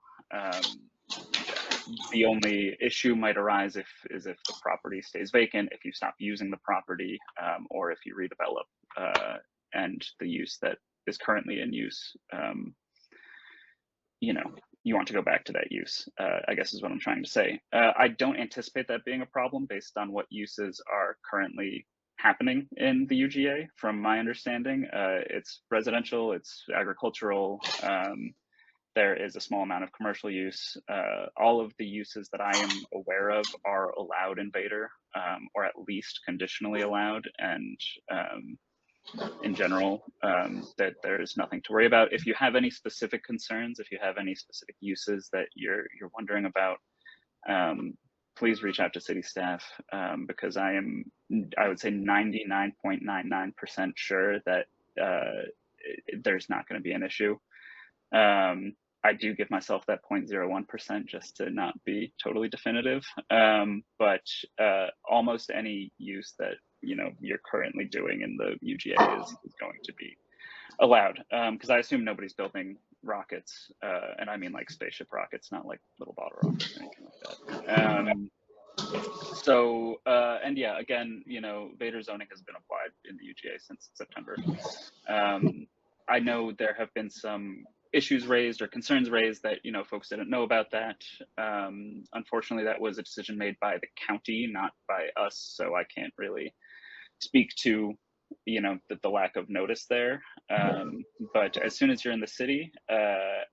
The only issue might arise if the property stays vacant, if you stop using the property, or if you redevelop and the use that is currently in use, you want to go back to that use, I guess is what I'm trying to say. I don't anticipate that being a problem based on what uses are currently happening in the UGA. From my understanding, it's residential, it's agricultural, there is a small amount of commercial use. All of the uses that I am aware of are allowed in Vader, or at least conditionally allowed, and in general, that there is nothing to worry about. If you have any specific concerns, if you have any specific uses that you're wondering about, please reach out to city staff, because I would say 99.99% sure that there's not going to be an issue. I do give myself that 0.01% just to not be totally definitive, but almost any use that you're currently doing in the UGA is going to be allowed, because I assume nobody's building rockets, and I mean like spaceship rockets, not like little bottle rockets or anything like that. So and yeah, again, Vader zoning has been applied in the UGA since September. I know there have been some issues raised or concerns raised that folks didn't know about that. Unfortunately, that was a decision made by the county, not by us, so I can't really speak to the lack of notice there. But as soon as you're in the city,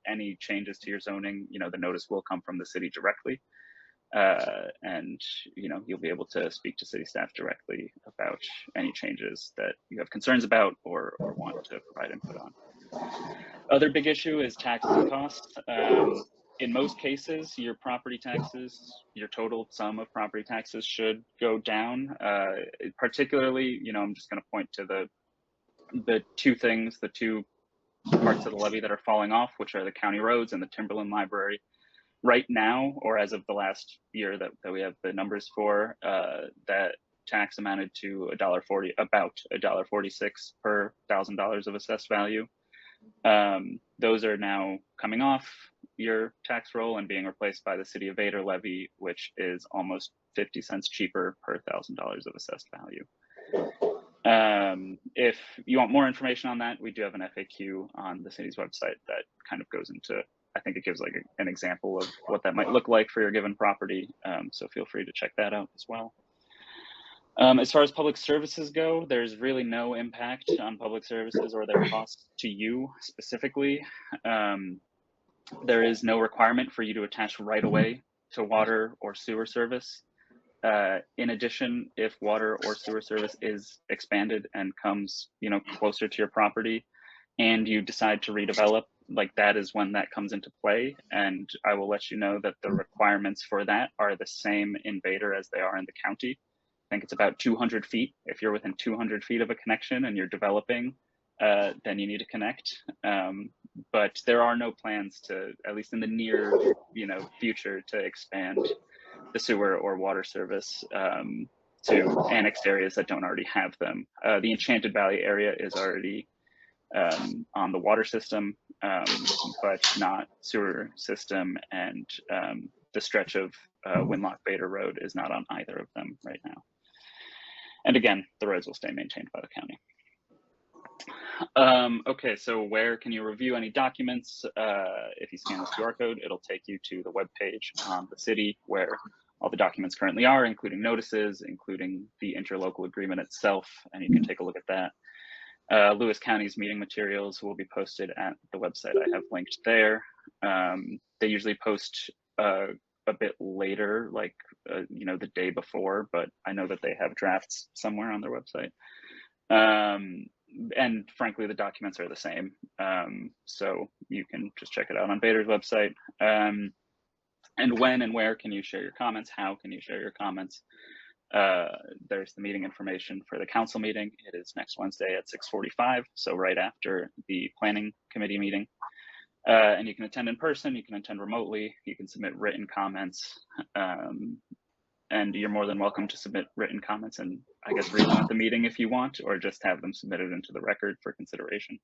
any changes to your zoning, the notice will come from the city directly, and you'll be able to speak to city staff directly about any changes that you have concerns about or want to provide input on. Other big issue is taxes and costs. In most cases, your property taxes, your total sum of property taxes should go down. Particularly, I'm just going to point to the two parts of the levy that are falling off, which are the county roads and the Timberland Library. Right now, or as of the last year that we have the numbers for, that tax amounted to $1.40, about $1.46 per $1,000 of assessed value. Those are now coming off your tax roll and being replaced by the City of Vader levy, which is almost 50 cents cheaper per $1,000 of assessed value. If you want more information on that, we do have an FAQ on the city's website that kind of goes into, I think it gives like an example of what that might look like for your given property. So feel free to check that out as well. As far as public services go, there's really no impact on public services or their costs to you specifically. There is no requirement for you to attach right away to water or sewer service. In addition, if water or sewer service is expanded and comes, closer to your property and you decide to redevelop, like that is when that comes into play. And I will let you know that the requirements for that are the same in Vader as they are in the county. I think it's about 200 feet. If you're within 200 feet of a connection and you're developing, then you need to connect. But there are no plans to, at least in the near, future, to expand the sewer or water service to annexed areas that don't already have them. The Enchanted Valley area is already on the water system, but not sewer system, and the stretch of Winlock Vader Road is not on either of them right now. And again, the roads will stay maintained by the county. Okay, so where can you review any documents? If you scan the QR code, it'll take you to the webpage on the city where all the documents currently are, including notices, including the interlocal agreement itself, and you can take a look at that. Lewis County's meeting materials will be posted at the website I have linked there. They usually post a bit later, like the day before, but I know that they have drafts somewhere on their website. And frankly, the documents are the same, so you can just check it out on Vader's website. And when and where can you share your comments? How can you share your comments? There's the meeting information for the council meeting. It is next Wednesday at 6:45, so right after the planning committee meeting. And you can attend in person, you can attend remotely, you can submit written comments, and you're more than welcome to submit written comments and I guess read them at the meeting if you want, or just have them submitted into the record for consideration.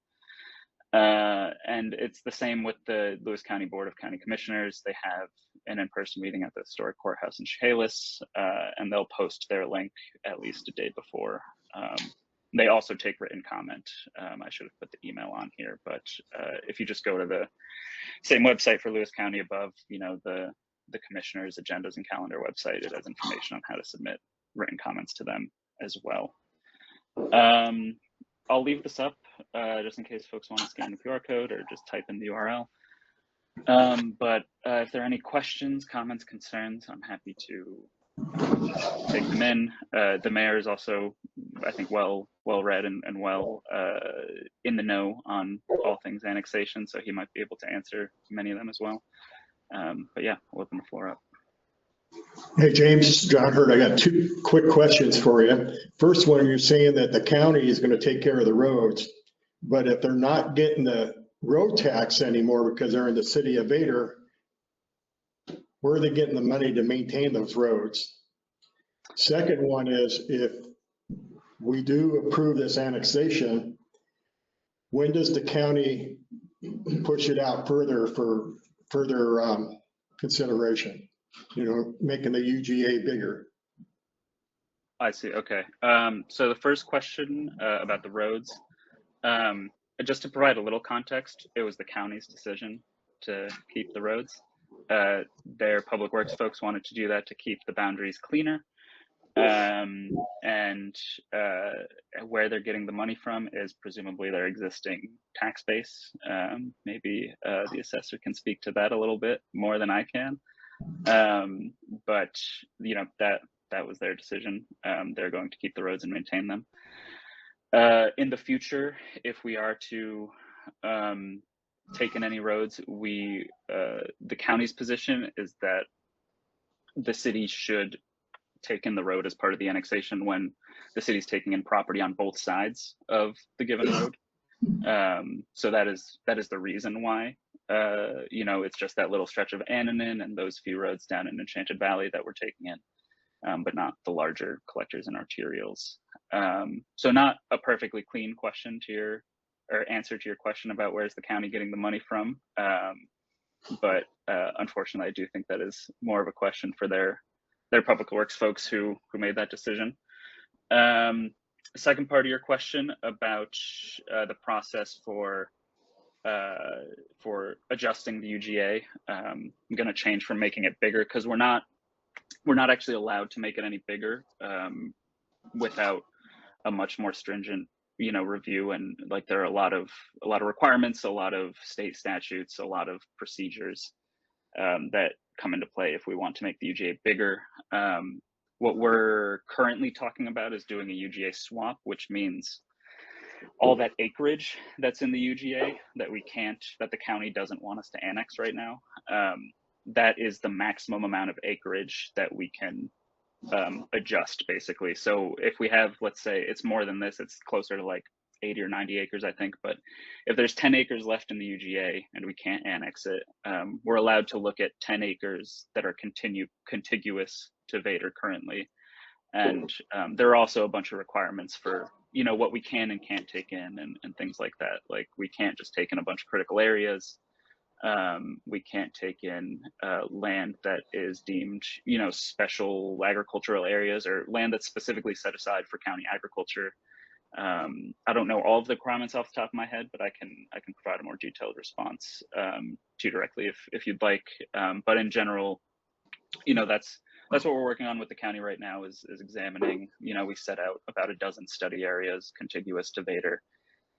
And it's the same with the Lewis County Board of County Commissioners. They have an in-person meeting at the historic courthouse in Chehalis, and they'll post their link at least a day before. They also take written comment. I should have put the email on here, but if you just go to the same website for Lewis County above, the commissioners' agendas and calendar website, it has information on how to submit written comments to them as well. I'll leave this up just in case folks want to scan the QR code or just type in the URL. But if there are any questions, comments, concerns, I'm happy to take them in. The mayor is also, I think, well read and well in the know on all things annexation, so he might be able to answer many of them as well. But yeah, we'll open the floor up. Hey, James, John Hurt, I got two quick questions for you. First one, you're saying that the county is going to take care of the roads, but if they're not getting the road tax anymore because they're in the city of Vader, where are they getting the money to maintain those roads? Second one is, if we do approve this annexation, when does the county push it out further for further consideration? Making the UGA bigger. I see. Okay. So the first question about the roads, just to provide a little context, it was the county's decision to keep the roads. Their public works folks wanted to do that to keep the boundaries cleaner. And where they're getting the money from is presumably their existing tax base. Maybe the assessor can speak to that a little bit more than I can. But that was their decision. They're going to keep the roads and maintain them. In the future, if we are to take in any roads, the county's position is that the city should take in the road as part of the annexation when the city's taking in property on both sides of the given road. So that is the reason why You know, it's just that little stretch of Annanin and those few roads down in Enchanted Valley that we're taking in, but not the larger collectors and arterials. So not a perfectly clean question to your, or answer to your question about where's the county getting the money from. But unfortunately, I do think that is more of a question for their public works folks who made that decision. Second part of your question about the process for adjusting the UGA. I'm going to change from making it bigger because we're not actually allowed to make it any bigger without a much more stringent, you know, review. And like there are a lot of requirements, a lot of state statutes, a lot of procedures that come into play if we want to make the UGA bigger. What we're currently talking about is doing a UGA swap, which means all that acreage that's in the UGA that the county doesn't want us to annex right now, that is the maximum amount of acreage that we can adjust, basically. So if we have, let's say it's more than this, it's closer to like 80 or 90 acres, I think. But if there's 10 acres left in the UGA and we can't annex it, we're allowed to look at 10 acres that are contiguous to Vader currently. And there are also a bunch of requirements for, you know, what we can and can't take in and things like that. Like we can't just take in a bunch of critical areas. We can't take in land that is deemed, you know, special agricultural areas or land that's specifically set aside for county agriculture. I don't know all of the requirements off the top of my head, but I can provide a more detailed response to you directly if you'd like. But in general, you know, that's what we're working on with the county right now is examining, you know, we set out about a dozen study areas contiguous to Vader.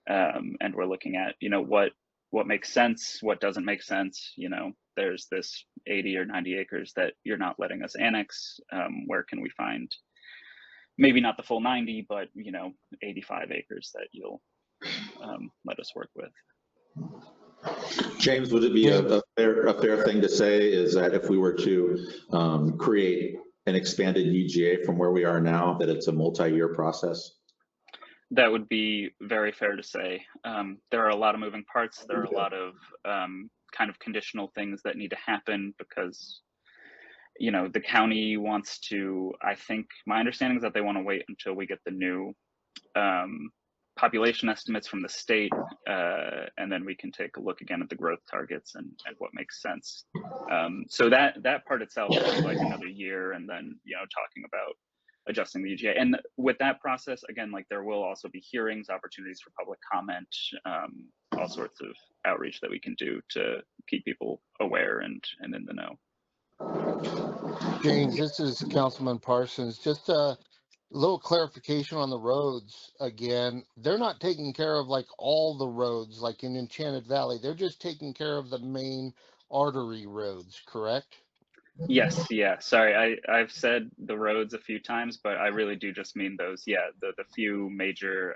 And we're looking at, you know, what makes sense, what doesn't make sense. You know, there's this 80 or 90 acres that you're not letting us annex. Where can we find maybe not the full 90, but, you know, 85 acres that you'll let us work with? James, would it be a fair thing to say is that if we were to create an expanded UGA from where we are now, that it's a multi-year process? That would be very fair to say. There are a lot of moving parts. There are a lot of kind of conditional things that need to happen because, you know, the county wants to, I think my understanding is that they want to wait until we get the new population estimates from the state, and then we can take a look again at the growth targets and what makes sense. So that part itself is like another year, and then, you know, talking about adjusting the UGA. And with that process, again, like there will also be hearings, opportunities for public comment, all sorts of outreach that we can do to keep people aware and in the know. James, this is Councilman Parsons. Just a little clarification on the roads again. They're not taking care of like all the roads like in Enchanted Valley. They're just taking care of the main artery roads, correct? Yes, yeah. Sorry, I've said the roads a few times, but I really do just mean those, yeah, the few major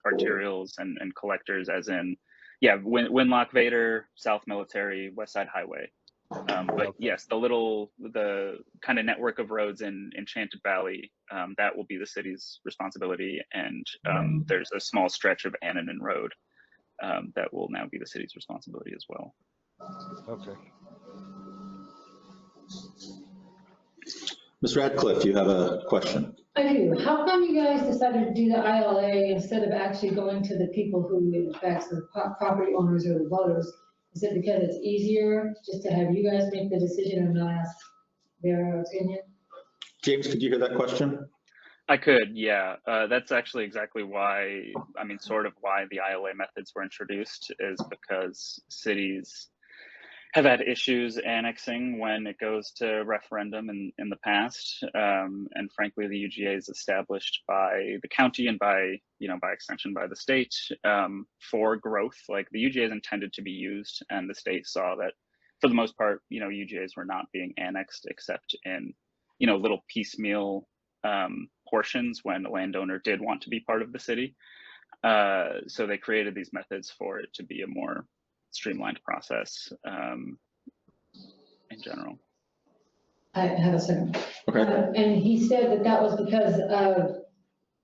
arterials and collectors, as in, yeah, Winlock, Vader, South Military, West Side Highway. But yes, the kind of network of roads in Enchanted Valley, that will be the city's responsibility. And there's a small stretch of Annanin Road that will now be the city's responsibility as well. Okay. Ms. Radcliffe, you have a question. I do. How come you guys decided to do the ILA instead of actually going to the people who it affects, the property owners or the voters? Is it because it's easier just to have you guys make the decision and not ask their opinion? James, could you hear that question? I could, yeah. That's actually exactly why, I mean, sort of why the ILA methods were introduced, is because cities have had issues annexing when it goes to referendum in the past. And frankly, the UGA is established by the county and by extension by the state for growth. Like the UGA is intended to be used, and the state saw that for the most part, you know, UGAs were not being annexed except in, you know, little piecemeal portions when a landowner did want to be part of the city. So they created these methods for it to be a more streamlined process in general. I have a second. Okay. And he said that was because of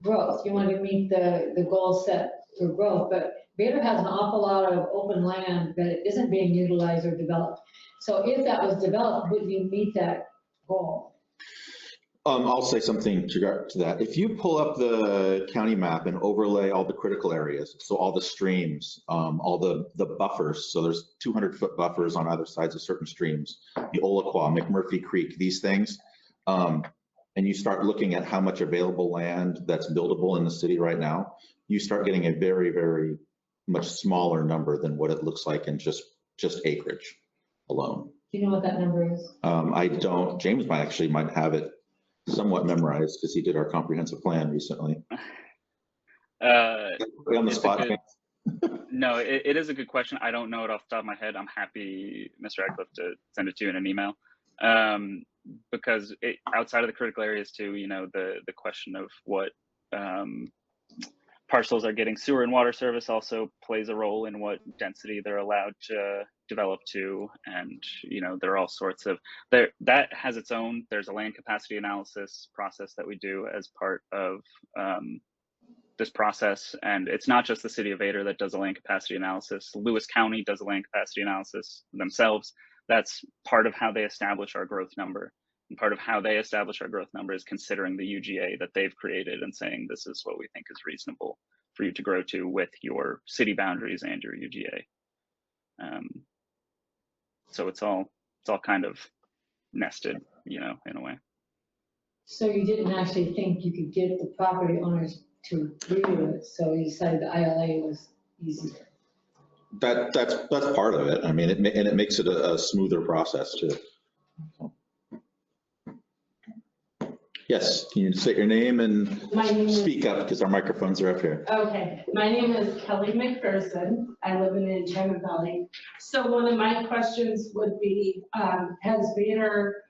growth. You wanted to meet the goal set for growth, but Vader has an awful lot of open land that isn't being utilized or developed. So if that was developed, would you meet that goal? I'll say something to that. If you pull up the county map and overlay all the critical areas, so all the streams, all the buffers, so there's 200-foot buffers on either sides of certain streams, the Olaqua, McMurphy Creek, these things, and you start looking at how much available land that's buildable in the city right now, you start getting a very, very much smaller number than what it looks like in just acreage alone. Do you know what that number is? I don't. James might have it somewhat memorized because he did our comprehensive plan recently. On the spot. No, it is a good question. I don't know it off the top of my head. I'm happy, Mr. Radcliffe, to send it to you in an email. Because outside of the critical areas too, you know, the question of what parcels are getting sewer and water service also plays a role in what density they're allowed to develop to. And, you know, there are all sorts of, that has its own, there's a land capacity analysis process that we do as part of this process. And it's not just the city of Vader that does a land capacity analysis. Lewis County does a land capacity analysis themselves. That's part of how they establish our growth number. And part of how they establish our growth number is considering the UGA that they've created and saying this is what we think is reasonable for you to grow to with your city boundaries and your UGA. So it's all kind of nested, you know, in a way. So you didn't actually think you could get the property owners to agree with it, so you decided the ILA was easier. That's part of it. I mean, it makes it a smoother process too. Yes, can you state your name and speak up because our microphones are up here. Okay, my name is Kelly McPherson. I live in Enchanted Valley. So one of my questions would be, has Vader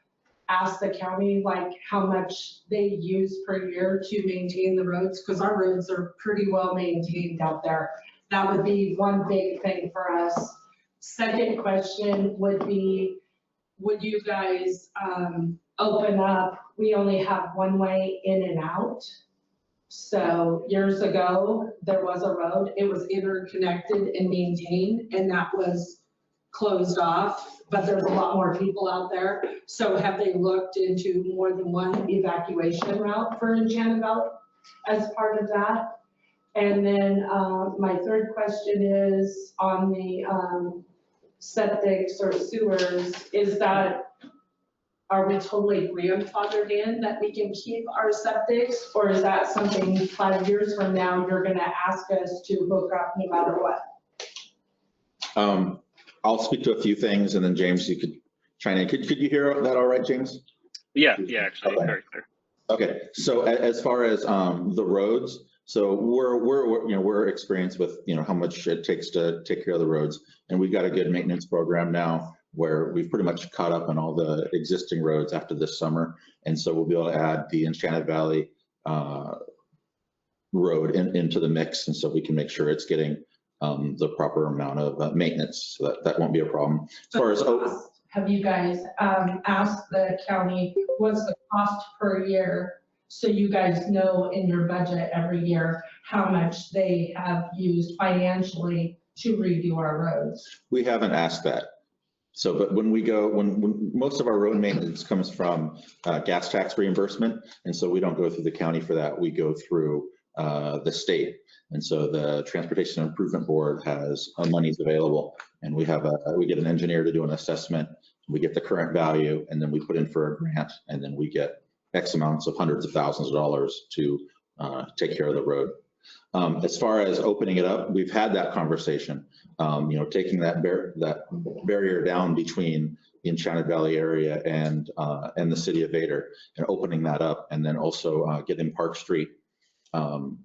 asked the county like how much they use per year to maintain the roads? Because our roads are pretty well maintained out there. That would be one big thing for us. Second question would be, would you guys open up? We only have one way in and out. So years ago, there was a road, it was interconnected and maintained, and that was closed off, but there's a lot more people out there. So have they looked into more than one evacuation route for Enchanted Valley as part of that? And then my third question is on the septics or sewers, is that, are we totally grandfathered in that we can keep our septics, or is that something 5 years from now you're gonna ask us to hook up no matter what? I'll speak to a few things and then James, you could chime in. Could you hear that all right, James? Yeah, actually, okay. Very clear. Okay, so as far as the roads, so we're experienced with, you know, how much it takes to take care of the roads, and we've got a good maintenance program now where we've pretty much caught up on all the existing roads after this summer. And so we'll be able to add the Enchanted Valley road into the mix. And so we can make sure it's getting the proper amount of maintenance. So that won't be a problem. As far as have you guys asked the county what's the cost per year, so you guys know in your budget every year how much they have used financially to redo our roads? We haven't asked that. So, but when most of our road maintenance comes from gas tax reimbursement, and so we don't go through the county for that, we go through the state. And so the Transportation Improvement Board has monies available, and we get an engineer to do an assessment, we get the current value, and then we put in for a grant, and then we get X amounts of hundreds of thousands of dollars to take care of the road. As far as opening it up, we've had that conversation, you know, taking that barrier down between the Enchanted Valley area and the city of Vader, and opening that up, and then also getting Park Street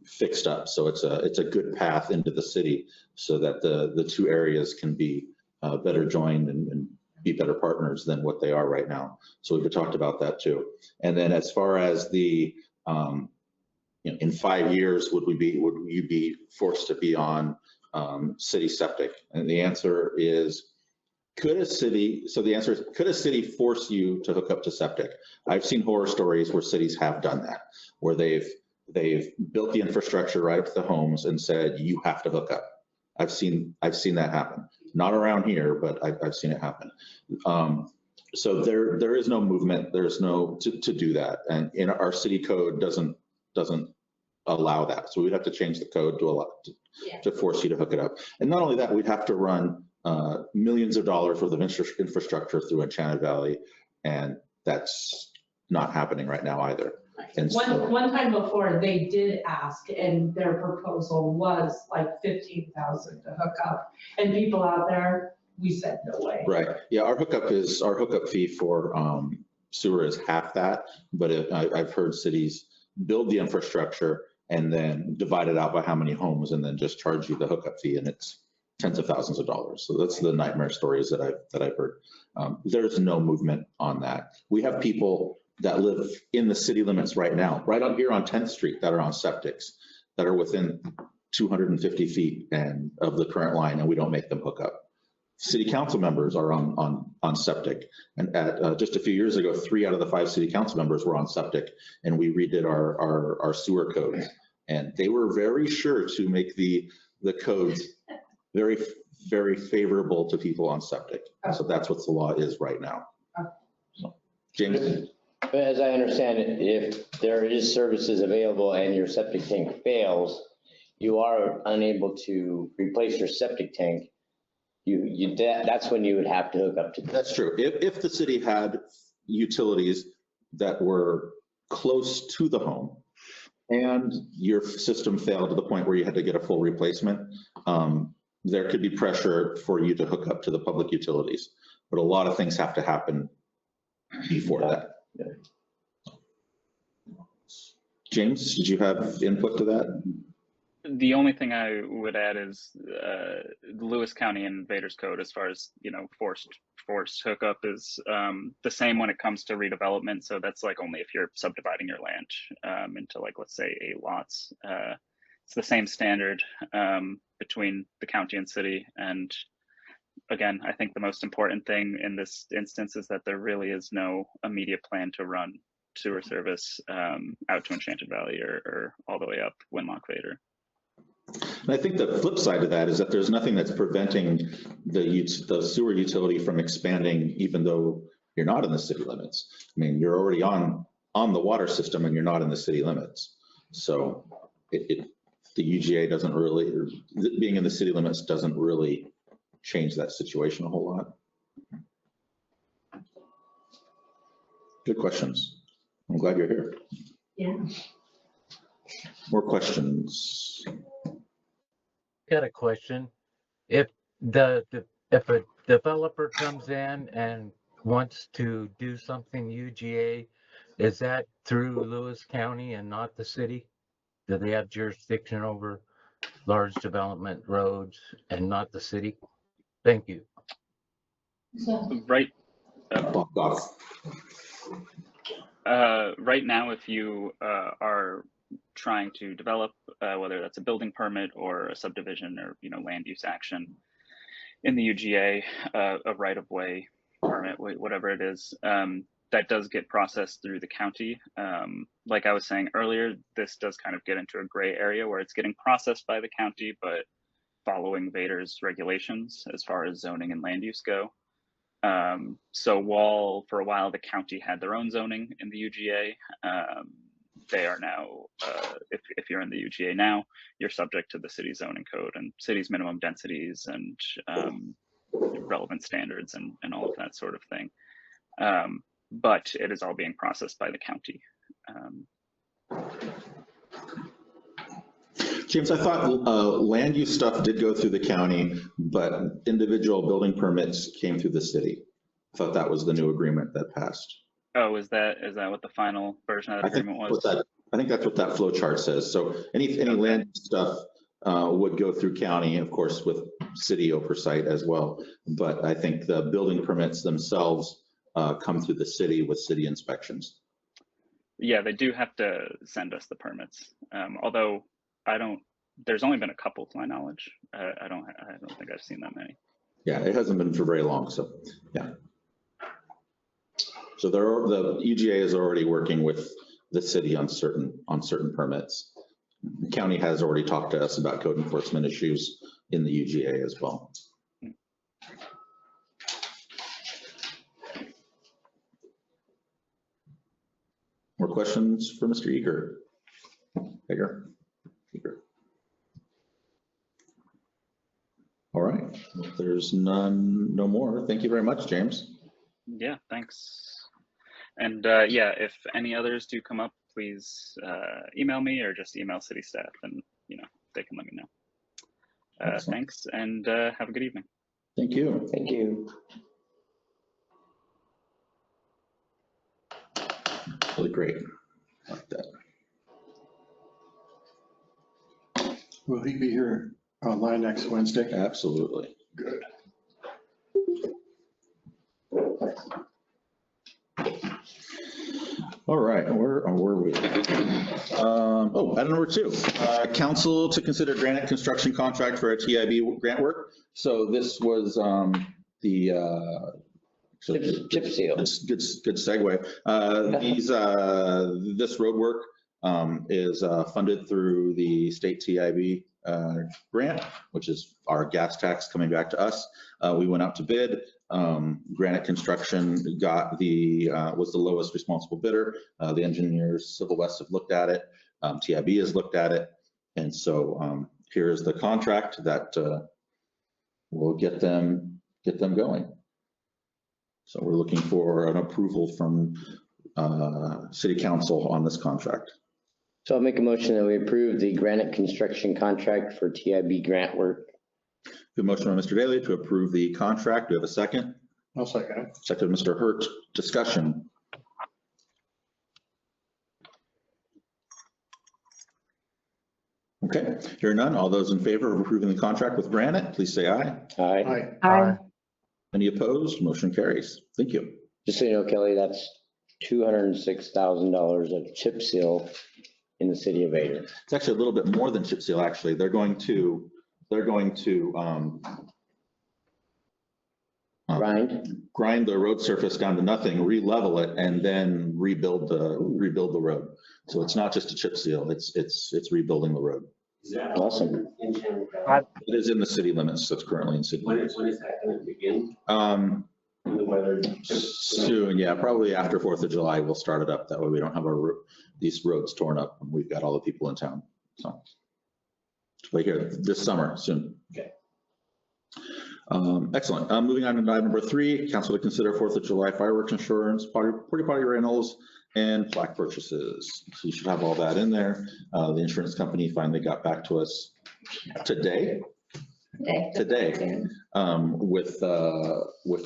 fixed up. So it's a good path into the city so that the two areas can be better joined and be better partners than what they are right now. So we've talked about that too. And then as far as the, you know, in 5 years, would you be forced to be on city septic? And the answer is, could a city force you to hook up to septic? I've seen horror stories where cities have done that, where they've built the infrastructure right up to the homes and said, you have to hook up. I've seen that happen. Not around here, but I've seen it happen. So there is no movement. There's no to do that, and in our city code doesn't allow that. So we'd have to change the code to allow to force you to hook it up. And not only that, we'd have to run millions of dollars worth of infrastructure through Enchanted Valley, and that's not happening right now either. And so, One time before, they did ask, and their proposal was like 15,000 to hook up, and people out there, we said no way. right, yeah, our hookup fee for sewer is half that, but I've heard cities build the infrastructure and then divide it out by how many homes and then just charge you the hookup fee, and it's tens of thousands of dollars. So that's the nightmare stories that I've heard. There's no movement on that. We have people that live in the city limits right now, right on here on 10th Street, that are on septics, that are within 250 feet of the current line, and we don't make them hook up. City council members are on septic, and just a few years ago, 3 out of the 5 city council members were on septic, and we redid our sewer codes, and they were very sure to make the codes very, very favorable to people on septic. So that's what the law is right now. So, James? As I understand it, if there is services available and your septic tank fails, you are unable to replace your septic tank. That's when you would have to hook up to. That's true. If the city had utilities that were close to the home and your system failed to the point where you had to get a full replacement, there could be pressure for you to hook up to the public utilities. But a lot of things have to happen before that. Yeah. James, did you have input to that? The only thing I would add is Lewis County and Vader's code, as far as, forced hookup, is the same when it comes to redevelopment. So that's like only if you're subdividing your land into, like, let's say 8 lots. It's the same standard between the county and city. And again, I think the most important thing in this instance is that there really is no immediate plan to run sewer service out to Enchanted Valley or all the way up Winlock Vader. And I think the flip side of that is that there's nothing that's preventing the sewer utility from expanding, even though you're not in the city limits. I mean, you're already on the water system and you're not in the city limits. So the UGA doesn't really, or being in the city limits doesn't really change that situation a whole lot. Good questions. I'm glad you're here. Yeah. More questions? Got a question. If if a developer comes in and wants to do something UGA, is that through Lewis County and not the city? Do they have jurisdiction over large development roads and not the city? Thank you. Right. Right now, if you are trying to develop, whether that's a building permit or a subdivision or land use action in the UGA, a right-of-way permit, whatever it is, that does get processed through the county. Like I was saying earlier, this does kind of get into a gray area where it's getting processed by the county, but following Vader's regulations as far as zoning and land use go. So while for a while the county had their own zoning in the UGA, they are now, if you're in the UGA now, you're subject to the city zoning code and city's minimum densities and relevant standards and all of that sort of thing. But it is all being processed by the county. James, I thought land use stuff did go through the county, but individual building permits came through the city. I thought that was the new agreement that passed. Oh, is that what the final version of that agreement was? I think that's what that flow chart says. So any land stuff would go through county, of course, with city oversight as well. But I think the building permits themselves come through the city with city inspections. Yeah, they do have to send us the permits. Although there's only been a couple to my knowledge. I don't think I've seen that many. Yeah, it hasn't been for very long. So yeah. So the UGA is already working with the city on certain permits. The county has already talked to us about code enforcement issues in the UGA as well. More questions for Mr. Eager? Eager. All right, if there's no more. Thank you very much, James. Yeah, thanks. And yeah, if any others do come up, please email me or just email city staff, and they can let me know. Thanks, and have a good evening. Thank you. Thank you. Really great. I like that. Will he be here online next Wednesday? Absolutely. Good. All right, where were we? Item number 2, council to consider granite construction contract for a TIB grant work. So this was the Chip seal. Good segue. This road work is funded through the state TIB grant, which is our gas tax coming back to us. We went out to bid. Granite Construction was the lowest responsible bidder. The engineers, Civil West, have looked at it. TIB has looked at it. And so here is the contract that will get them going. So we're looking for an approval from City Council on this contract. So I'll make a motion that we approve the granite construction contract for TIB grant work. Good motion by Mr. Daly to approve the contract. Do we have a second? I'll second it. Second, Mr. Hurt. Discussion. Okay, hearing none. All those in favor of approving the contract with Granite, please say aye. Aye. Aye. Any opposed? Motion carries. Thank you. Just so you know, Kelly, that's $206,000 of chip seal in the city of Vader. It's actually a little bit more than chip seal, actually. They're going to grind the road surface down to nothing, re-level it, and then rebuild the road. So it's not just a chip seal, it's rebuilding the road. Is that awesome? It is in the city limits, so it's currently in city limits. When is that going to begin? When the weather soon, yeah, probably after 4th of July, we'll start it up. That way we don't have these roads torn up and we've got all the people in town. So right here this summer soon. Okay. Excellent. Moving on to item number 3, council to consider 4th of July fireworks insurance, porta potty rentals, and plaque purchases. So you should have all that in there. The insurance company finally got back to us today with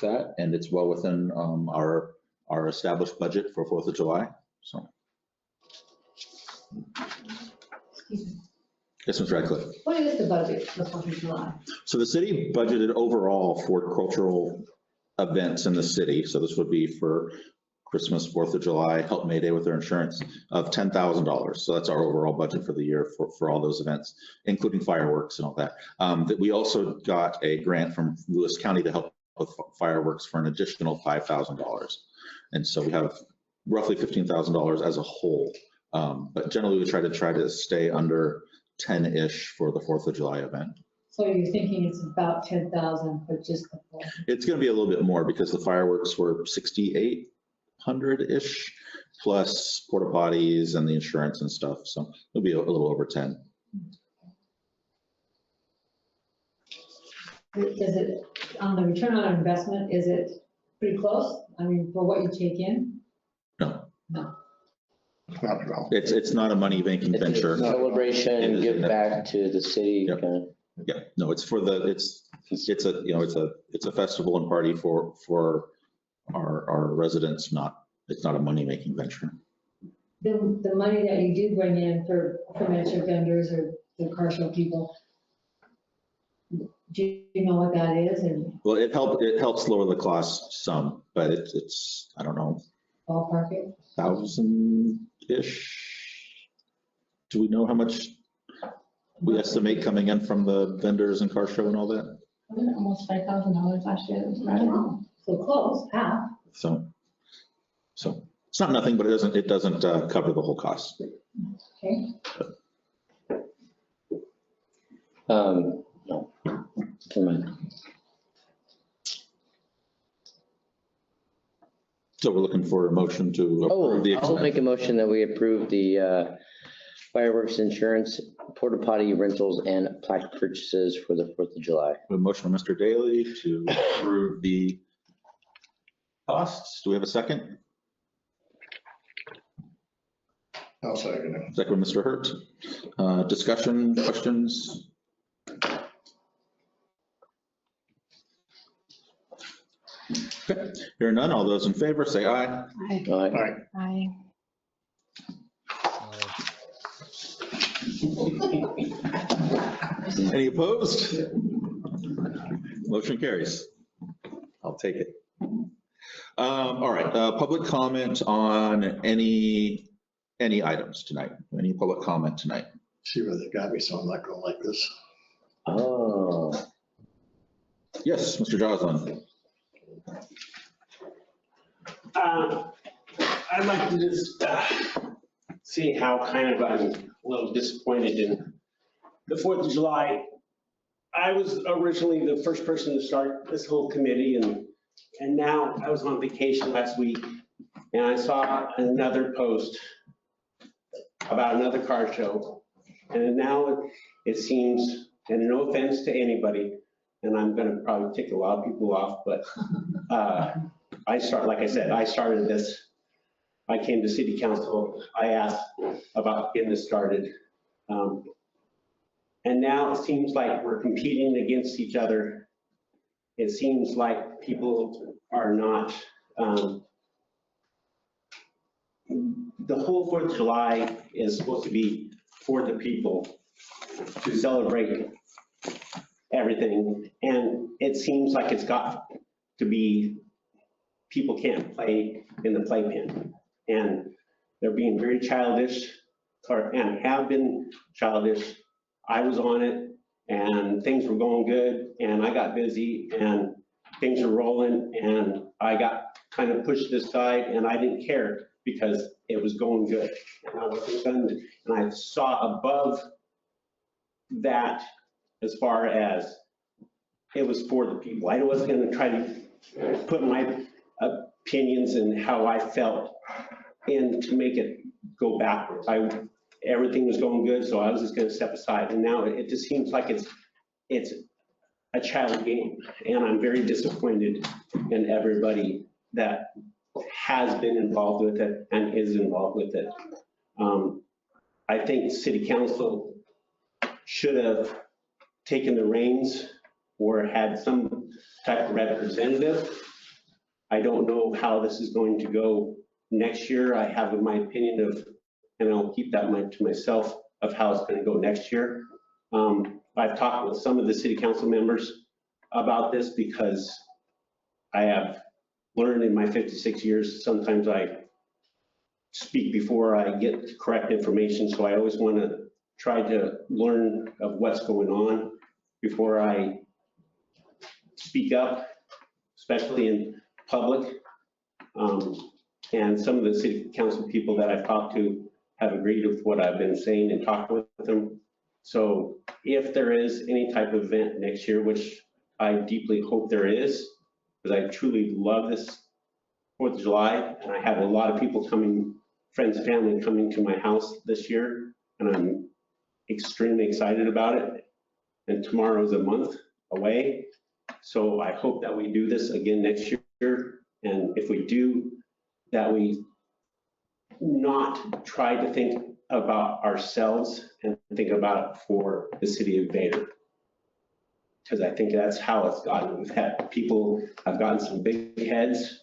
that, and it's well within our established budget for 4th of July. So. Yes, Ms. Radcliffe. What is the budget for 4th of July? So the city budgeted overall for cultural events in the city. So this would be for Christmas, 4th of July, Help May Day with their insurance of $10,000. So that's our overall budget for the year for all those events, including fireworks and all that. That we also got a grant from Lewis County to help with fireworks for an additional $5,000. And so we have roughly $15,000 as a whole. But generally we try to stay under 10-ish for the 4th of July event. So you're thinking it's about 10,000 for just the 4th? It's going to be a little bit more because the fireworks were 6,800-ish plus porta potties and the insurance and stuff. So it'll be a little over 10. Is it, on the return on investment, is it pretty close? I mean, for what you take in? No. No. Not at all. It's not a money making venture. Celebration, give back to the city. Yep. Yeah, no, it's for it's a festival and party for our residents. It's not a money making venture. The money that you do bring in for convention vendors or the car show people, do you know what that is? And Well, it helps lower the cost some, but it's I don't know, ballpark it? 1,000-ish. Do we know how much we estimate coming in from the vendors and car show and all that? Almost $5,000 last year. It was right around. So close, half. So it's not nothing, but it doesn't cover the whole cost. Okay. No. Never mind. So we're looking for a motion to approve the I'll make a motion that we approve the fireworks insurance, porta potty rentals, and plaque purchases for the 4th of July. A motion by Mr. Daly to approve the costs. Do we have a second? I'll second it. Second by Mr. Hurt. Discussion, questions? Okay. Hearing none, all those in favor say aye. Aye. Aye. Aye. Any opposed? Motion carries. I'll take it. All right, public comment on any items tonight? Any public comment tonight? See where they got me, so I'm not going like this. Oh. Yes, Mr. Joslin. I'd like to just see how kind of I'm a little disappointed in the 4th of July. I was originally the first person to start this whole committee, and now I was on vacation last week, and I saw another post about another car show. And now it seems, and no offense to anybody, and I'm gonna probably tick a lot of people off, but like I said, I started this. I came to city council, I asked about getting this started. And now it seems like we're competing against each other. It seems like people are not, the whole 4th of July is supposed to be for the people to celebrate everything. And it seems like it's got to be, people can't play in the playpen. And they're being very childish, and have been childish. I was on it and things were going good and I got busy and things were rolling and I got kind of pushed aside and I didn't care because it was going good. And I wasn't done, and I saw above that as far as it was for the people. I wasn't gonna try to put my opinions and how I felt in to make it go backwards. Everything was going good, so I was just gonna step aside. And now it just seems like it's a child game. And I'm very disappointed in everybody that has been involved with it and is involved with it. I think city council should have taken the reins or had some type of representative. I don't know how this is going to go next year. I have my opinion of, and I'll keep that to myself, of how it's going to go next year. I've talked with some of the city council members about this because I have learned in my 56 years, sometimes I speak before I get correct information. So I always want to try to learn of what's going on before I speak up, especially in public. And some of the city council people that I've talked to have agreed with what I've been saying and talked with them. So if there is any type of event next year, which I deeply hope there is, because I truly love this 4th of July, and I have a lot of people coming, friends, family coming to my house this year, and I'm extremely excited about it. And tomorrow's a month away. So I hope that we do this again next year. And if we do, that we not try to think about ourselves and think about it for the city of Vader. Because I think that's how it's gotten. We've had people have gotten some big heads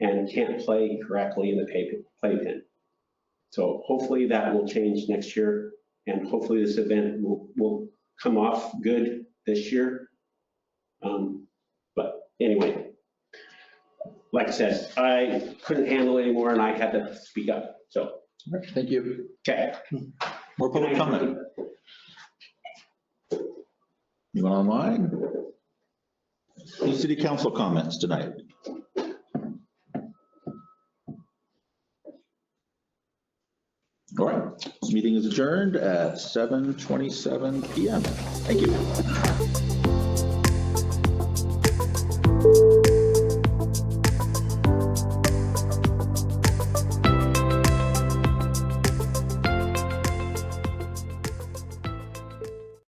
and can't play correctly in the playpen. So hopefully that will change next year, and hopefully this event will come off good this year. But anyway, like I said, I couldn't handle it anymore and I had to speak up, so. Thank you. Okay. More public comment? Anyone online? Any city council comments tonight? All right, this meeting is adjourned at 7:27 PM. Thank you.